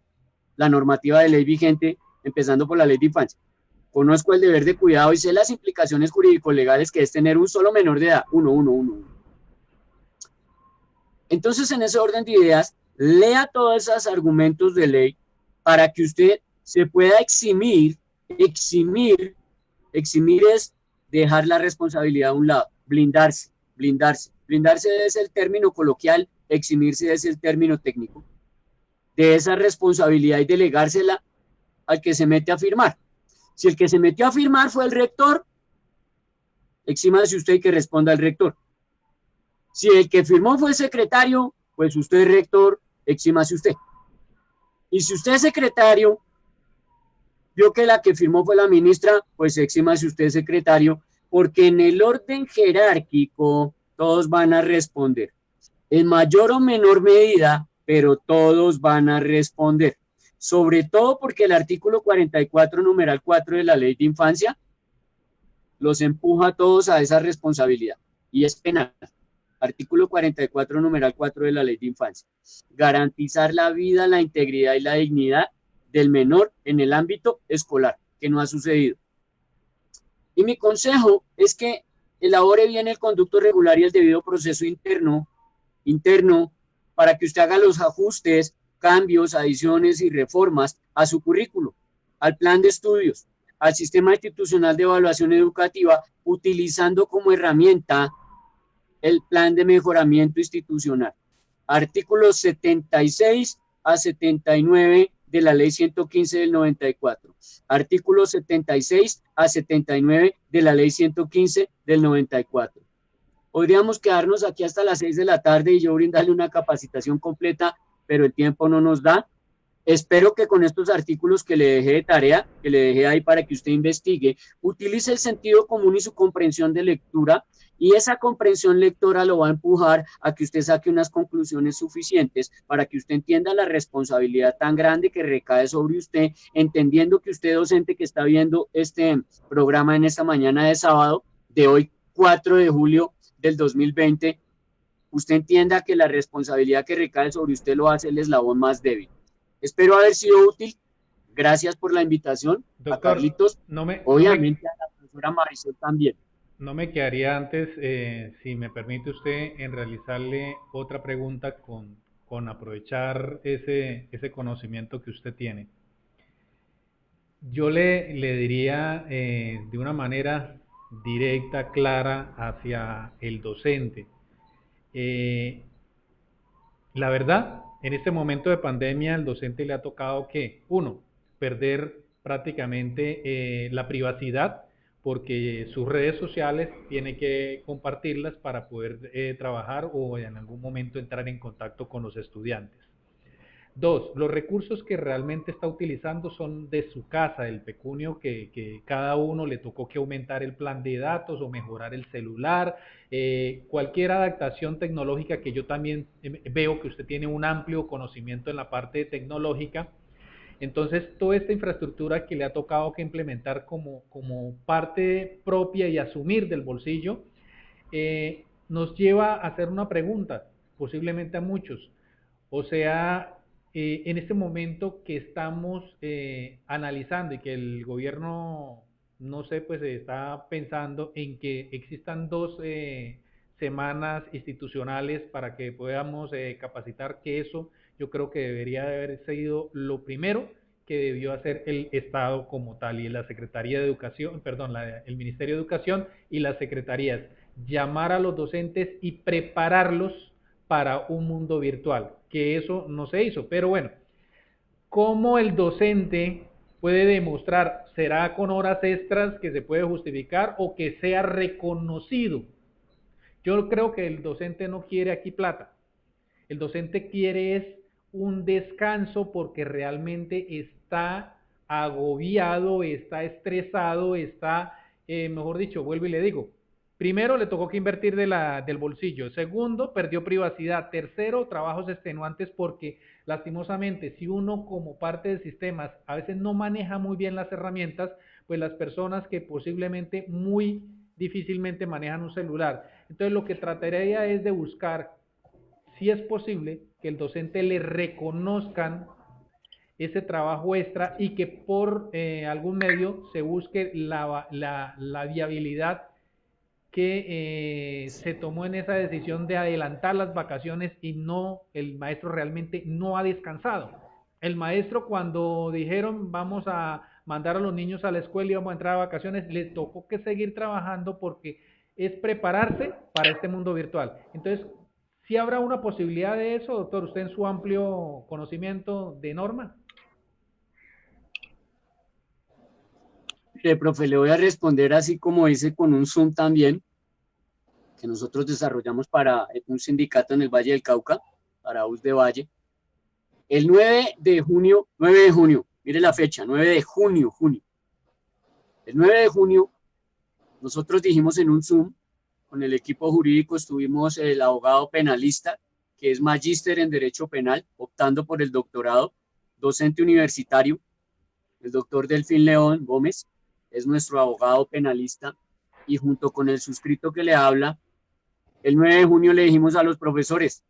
C: la normativa de ley vigente, empezando por la Ley de Infancia. Conozco el deber de cuidado y sé las implicaciones jurídico-legales que es tener un solo menor de edad, uno. Entonces, en ese orden de ideas, lea todos esos argumentos de ley para que usted se pueda eximir es dejar la responsabilidad a un lado, blindarse. Blindarse es el término coloquial, eximirse es el término técnico. De esa responsabilidad y delegársela al que se mete a firmar. Si el que se metió a firmar fue el rector, exímase usted y que responda el rector. Si el que firmó fue el secretario, pues usted, rector, exímase usted. Y si usted es secretario, vio que la que firmó fue la ministra, pues exímase usted, secretario, porque en el orden jerárquico todos van a responder. En mayor o menor medida, pero todos van a responder. Sobre todo porque el artículo 44, numeral 4 de la Ley de Infancia los empuja a todos a esa responsabilidad y es penal. Artículo 44, numeral 4 de la Ley de Infancia. Garantizar la vida, la integridad y la dignidad del menor en el ámbito escolar, que no ha sucedido. Y mi consejo es que elabore bien el conducto regular y el debido proceso interno para que usted haga los ajustes, cambios, adiciones y reformas a su currículo, al plan de estudios, al sistema institucional de evaluación educativa, utilizando como herramienta el plan de mejoramiento institucional. Artículos 76 a 79 de la Ley 115 del 94. Artículos 76 a 79 de la Ley 115 del 94. Podríamos quedarnos aquí hasta las 6 de la tarde y yo brindarle una capacitación completa, pero el tiempo no nos da. Espero que con estos artículos que le dejé de tarea, que le dejé ahí para que usted investigue, utilice el sentido común y su comprensión de lectura, y esa comprensión lectora lo va a empujar a que usted saque unas conclusiones suficientes para que usted entienda la responsabilidad tan grande que recae sobre usted, entendiendo que usted, docente que está viendo este programa en esta mañana de sábado, de hoy 4 de julio del 2020, usted entienda que la responsabilidad que recae sobre usted lo hace el eslabón más débil. Espero haber sido útil. Gracias por la invitación.
B: Doctor,
C: a Carlitos, obviamente a la profesora Marisol también.
B: No me quedaría antes, si me permite usted, en realizarle otra pregunta con aprovechar ese conocimiento que usted tiene. Yo le diría de una manera directa, clara, hacia el docente. La verdad, en este momento de pandemia, al docente le ha tocado que, uno, perder prácticamente la privacidad, porque sus redes sociales tiene que compartirlas para poder trabajar o en algún momento entrar en contacto con los estudiantes. Dos, los recursos que realmente está utilizando son de su casa, el pecunio que cada uno le tocó que aumentar el plan de datos o mejorar el celular, cualquier adaptación tecnológica que yo también veo que usted tiene un amplio conocimiento en la parte tecnológica. Entonces, toda esta infraestructura que le ha tocado que implementar como parte propia y asumir del bolsillo, nos lleva a hacer una pregunta, posiblemente a muchos. O sea, en este momento que estamos analizando y que el gobierno, no sé, pues está pensando en que existan 2 semanas institucionales para que podamos capacitar, que eso yo creo que debería de haber sido lo primero que debió hacer el Estado como tal y la Secretaría de Educación, perdón, el Ministerio de Educación y las secretarías, llamar a los docentes y prepararlos para un mundo virtual, que eso no se hizo. Pero bueno, ¿cómo el docente puede demostrar? ¿Será con horas extras que se puede justificar o que sea reconocido? Yo creo que el docente no quiere aquí plata. El docente quiere es un descanso porque realmente está agobiado, está estresado, está, mejor dicho, vuelvo y le digo, primero le tocó que invertir del bolsillo, segundo, perdió privacidad, tercero, trabajos extenuantes porque lastimosamente si uno como parte de sistemas a veces no maneja muy bien las herramientas, pues las personas que posiblemente muy difícilmente manejan un celular. Entonces lo que trataría es de buscar, si es posible, que el docente le reconozcan ese trabajo extra y que por algún medio se busque la viabilidad que se tomó en esa decisión de adelantar las vacaciones y no, el maestro realmente no ha descansado. El maestro cuando dijeron vamos a mandar a los niños a la escuela y vamos a entrar a vacaciones, le tocó que seguir trabajando porque es prepararse para este mundo virtual. Entonces, ¿sí habrá una posibilidad de eso, doctor? ¿Usted en su amplio conocimiento de norma?
C: Profe, le voy a responder así como dice con un Zoom también, que nosotros desarrollamos para un sindicato en el Valle del Cauca, para US de Valle. El 9 de junio, mire la fecha, 9 de junio. El 9 de junio, nosotros dijimos en un Zoom, con el equipo jurídico estuvimos el abogado penalista, que es magíster en Derecho Penal, optando por el doctorado, docente universitario, el doctor Delfín León Gómez, es nuestro abogado penalista, y junto con el suscrito que le habla, el 9 de junio le dijimos a los profesores,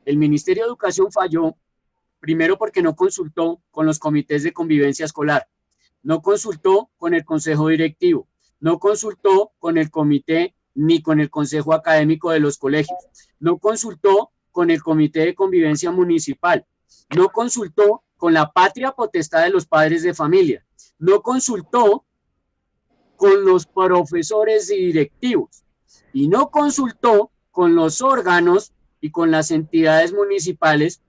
C: el Ministerio de Educación falló, primero porque no consultó con los comités de convivencia escolar, no consultó con el consejo directivo, no consultó con el comité ni con el consejo académico de los colegios, no consultó con el comité de convivencia municipal, no consultó con la patria potestad de los padres de familia, no consultó con los profesores y directivos y no consultó con los órganos y con las entidades municipales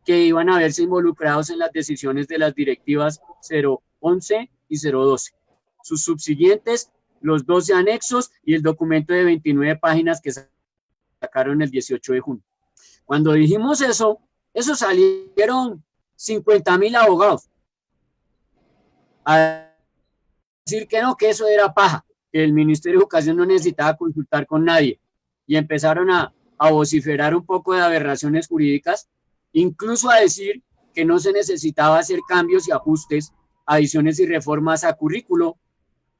C: que iban a verse involucrados en las decisiones de las directivas 011 y 012. Sus subsiguientes, los 12 anexos y el documento de 29 páginas que sacaron el 18 de junio. Cuando dijimos eso salieron 50,000 abogados a decir que no, que eso era paja, que el Ministerio de Educación no necesitaba consultar con nadie, y empezaron a vociferar un poco de aberraciones jurídicas, incluso a decir que no se necesitaba hacer cambios y ajustes, adiciones y reformas a currículo,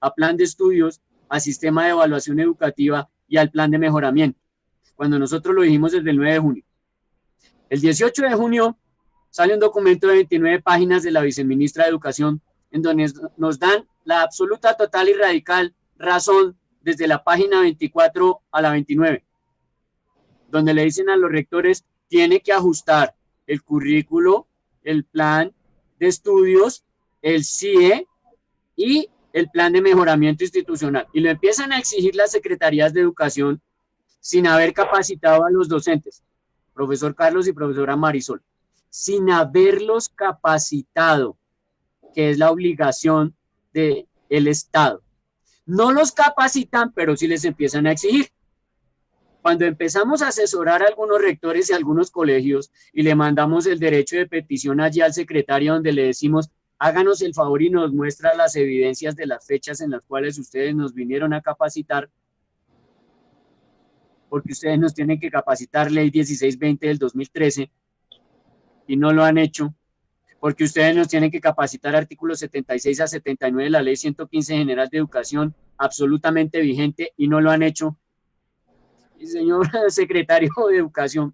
C: a plan de estudios, a sistema de evaluación educativa y al plan de mejoramiento, cuando nosotros lo dijimos desde el 9 de junio. El 18 de junio sale un documento de 29 páginas de la viceministra de Educación, en donde nos dan la absoluta, total y radical razón desde la página 24 a la 29, donde le dicen a los rectores, tiene que ajustar el currículo, el plan de estudios, el CIE y el plan de mejoramiento institucional. Y lo empiezan a exigir las secretarías de educación sin haber capacitado a los docentes, profesor Carlos y profesora Marisol, sin haberlos capacitado, que es la obligación del Estado. No los capacitan, pero sí les empiezan a exigir. Cuando empezamos a asesorar a algunos rectores y a algunos colegios y le mandamos el derecho de petición allí al secretario, donde le decimos, háganos el favor y nos muestra las evidencias de las fechas en las cuales ustedes nos vinieron a capacitar, porque ustedes nos tienen que capacitar ley 1620 del 2013 y no lo han hecho, porque ustedes nos tienen que capacitar artículos 76 a 79 de la ley 115 general de educación, absolutamente vigente, y no lo han hecho. Y señor secretario de Educación,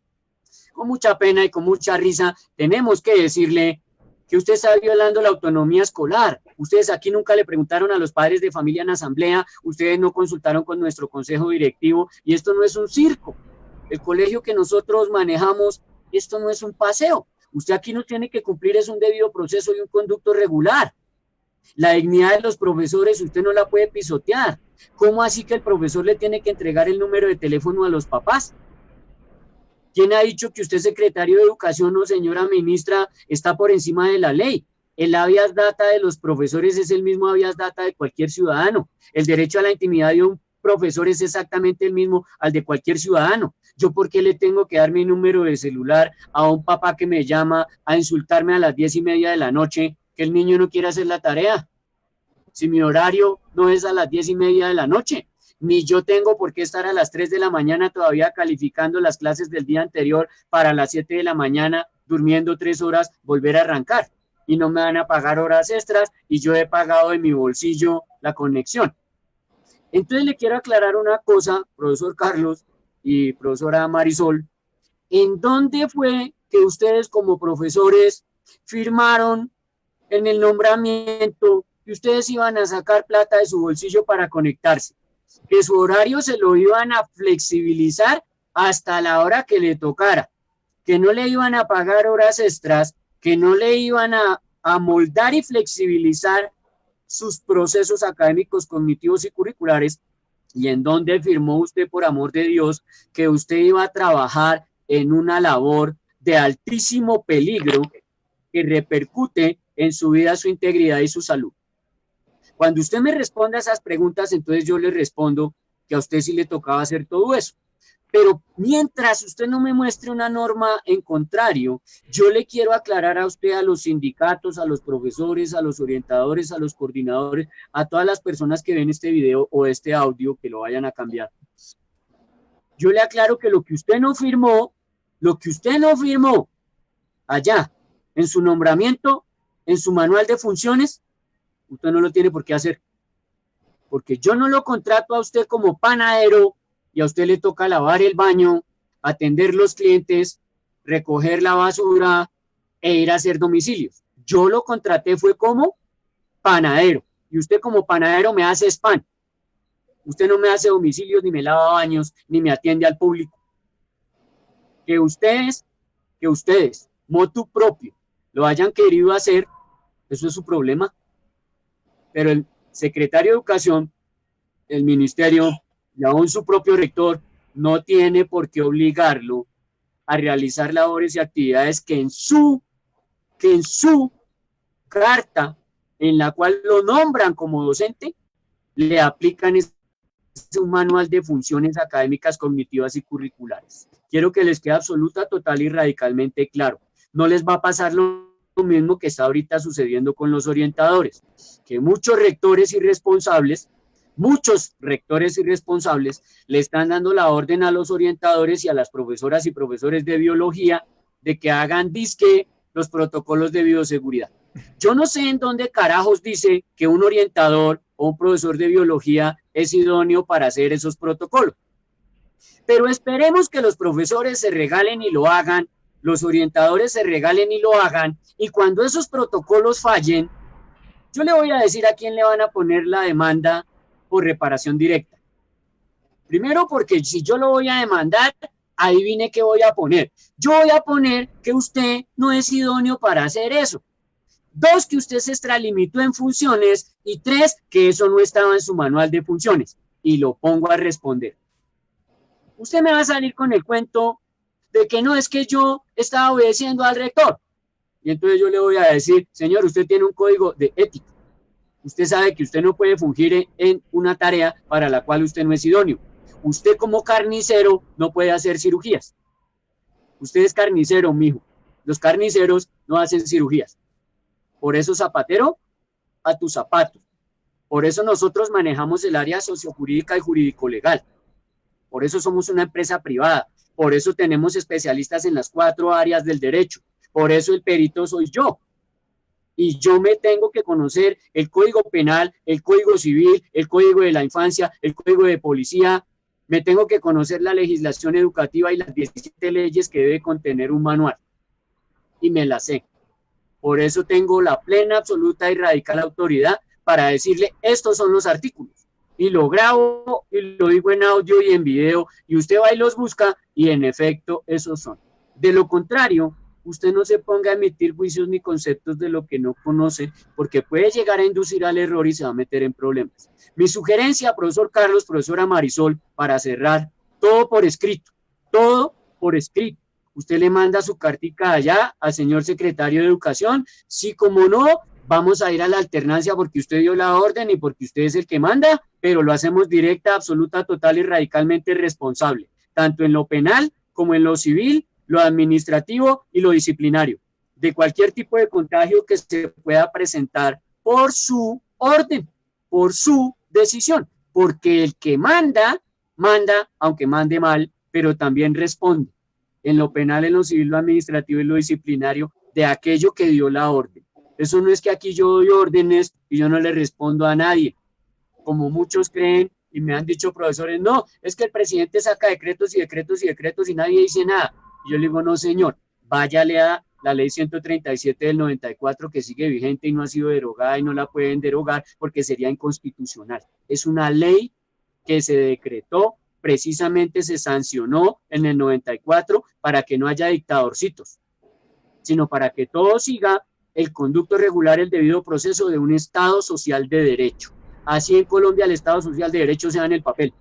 C: con mucha pena y con mucha risa, tenemos que decirle que usted está violando la autonomía escolar. Ustedes aquí nunca le preguntaron a los padres de familia en asamblea, ustedes no consultaron con nuestro consejo directivo, y esto no es un circo. El colegio que nosotros manejamos, esto no es un paseo. Usted aquí no tiene que cumplir es un debido proceso y un conducto regular. La dignidad de los profesores usted no la puede pisotear. ¿Cómo así que el profesor le tiene que entregar el número de teléfono a los papás? ¿Quién ha dicho que usted, secretario de Educación o señora ministra, está por encima de la ley? El habeas data de los profesores es el mismo habeas data de cualquier ciudadano. El derecho a la intimidad de un profesor es exactamente el mismo al de cualquier ciudadano. ¿Yo por qué le tengo que dar mi número de celular a un papá que me llama a insultarme a las 10:30 de la noche que el niño no quiere hacer la tarea? Si mi horario no es a las 10:30 de la noche, ni yo tengo por qué estar a las 3 de la mañana todavía calificando las clases del día anterior para las 7 de la mañana, durmiendo 3 horas, volver a arrancar. Y no me van a pagar horas extras y yo he pagado de mi bolsillo la conexión. Entonces le quiero aclarar una cosa, profesor Carlos y profesora Marisol, ¿en dónde fue que ustedes como profesores firmaron en el nombramiento que ustedes iban a sacar plata de su bolsillo para conectarse? Que su horario se lo iban a flexibilizar hasta la hora que le tocara, que no le iban a pagar horas extras, que no le iban a moldar y flexibilizar sus procesos académicos, cognitivos y curriculares. ¿Y en dónde firmó usted, por amor de Dios, que usted iba a trabajar en una labor de altísimo peligro que repercute en su vida, su integridad y su salud? Cuando usted me responda a esas preguntas, entonces yo le respondo que a usted sí le tocaba hacer todo eso. Pero mientras usted no me muestre una norma en contrario, yo le quiero aclarar a usted, a los sindicatos, a los profesores, a los orientadores, a los coordinadores, a todas las personas que ven este video o este audio que lo vayan a cambiar. Yo le aclaro que lo que usted no firmó allá, en su nombramiento, en su manual de funciones, usted no lo tiene por qué hacer. Porque yo no lo contrato a usted como panadero y a usted le toca lavar el baño, atender los clientes, recoger la basura e ir a hacer domicilios. Yo lo contraté fue como panadero y usted como panadero me hace pan. Usted no me hace domicilios, ni me lava baños, ni me atiende al público. Que ustedes, motu propio, lo hayan querido hacer, eso es su problema. Pero el secretario de Educación, el ministerio y aún su propio rector no tiene por qué obligarlo a realizar labores y actividades que en su carta, en la cual lo nombran como docente, le aplican un manual de funciones académicas, cognitivas y curriculares. Quiero que les quede absoluta, total y radicalmente claro. No les va a pasar lo mismo que está ahorita sucediendo con los orientadores, que muchos rectores irresponsables le están dando la orden a los orientadores y a las profesoras y profesores de biología de que hagan disque los protocolos de bioseguridad. Yo no sé en dónde carajos dice que un orientador o un profesor de biología es idóneo para hacer esos protocolos. Pero esperemos que los profesores se regalen y lo hagan, los orientadores se regalen y lo hagan, y cuando esos protocolos fallen, yo le voy a decir a quién le van a poner la demanda por reparación directa. Primero, porque si yo lo voy a demandar, adivine qué voy a poner. Yo voy a poner que usted no es idóneo para hacer eso. 2, que usted se extralimitó en funciones. Y 3, que eso no estaba en su manual de funciones. Y lo pongo a responder. Usted me va a salir con el cuento de que no, es que yo estaba obedeciendo al rector. Y entonces yo le voy a decir, señor, usted tiene un código de ética. Usted sabe que usted no puede fungir en una tarea para la cual usted no es idóneo. Usted como carnicero no puede hacer cirugías. Usted es carnicero, mijo. Los carniceros no hacen cirugías. Por eso, zapatero, a tus zapatos. Por eso nosotros manejamos el área sociojurídica y jurídico-legal. Por eso somos una empresa privada. Por eso tenemos especialistas en las 4 áreas del derecho. Por eso el perito soy yo. Y yo me tengo que conocer el Código Penal, el Código Civil, el Código de la Infancia, el Código de Policía. Me tengo que conocer la legislación educativa y las 17 leyes que debe contener un manual. Y me las sé. Por eso tengo la plena, absoluta y radical autoridad para decirle, estos son los artículos. Y lo grabo y lo digo en audio y en video. Y usted va y los busca y en efecto, esos son. De lo contrario, Usted no se ponga a emitir juicios ni conceptos de lo que no conoce, porque puede llegar a inducir al error y se va a meter en problemas. Mi sugerencia, profesor Carlos, profesora Marisol, para cerrar, todo por escrito, todo por escrito. Usted le manda su cartica allá al señor secretario de Educación, sí, como no, vamos a ir a la alternancia porque usted dio la orden y porque usted es el que manda, pero lo hacemos directa, absoluta, total y radicalmente responsable, tanto en lo penal como en lo civil, lo administrativo y lo disciplinario, de cualquier tipo de contagio que se pueda presentar por su orden, por su decisión, porque el que manda, manda, aunque mande mal, pero también responde en lo penal, en lo civil, lo administrativo y lo disciplinario de aquello que dio la orden. Eso no es que aquí yo doy órdenes y yo no le respondo a nadie, como muchos creen y me han dicho profesores, no, es que el presidente saca decretos y decretos y decretos y nadie dice nada. Y yo le digo, no señor, váyale a la ley 137 del 94 que sigue vigente y no ha sido derogada y no la pueden derogar porque sería inconstitucional. Es una ley que se decretó, precisamente se sancionó en el 94 para que no haya dictadorcitos, sino para que todo siga el conducto regular, el debido proceso de un Estado social de derecho. Así en Colombia el Estado social de derecho se da en el papel,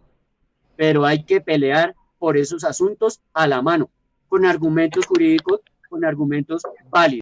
C: pero hay que pelear por esos asuntos a la mano, con argumentos jurídicos, con argumentos válidos.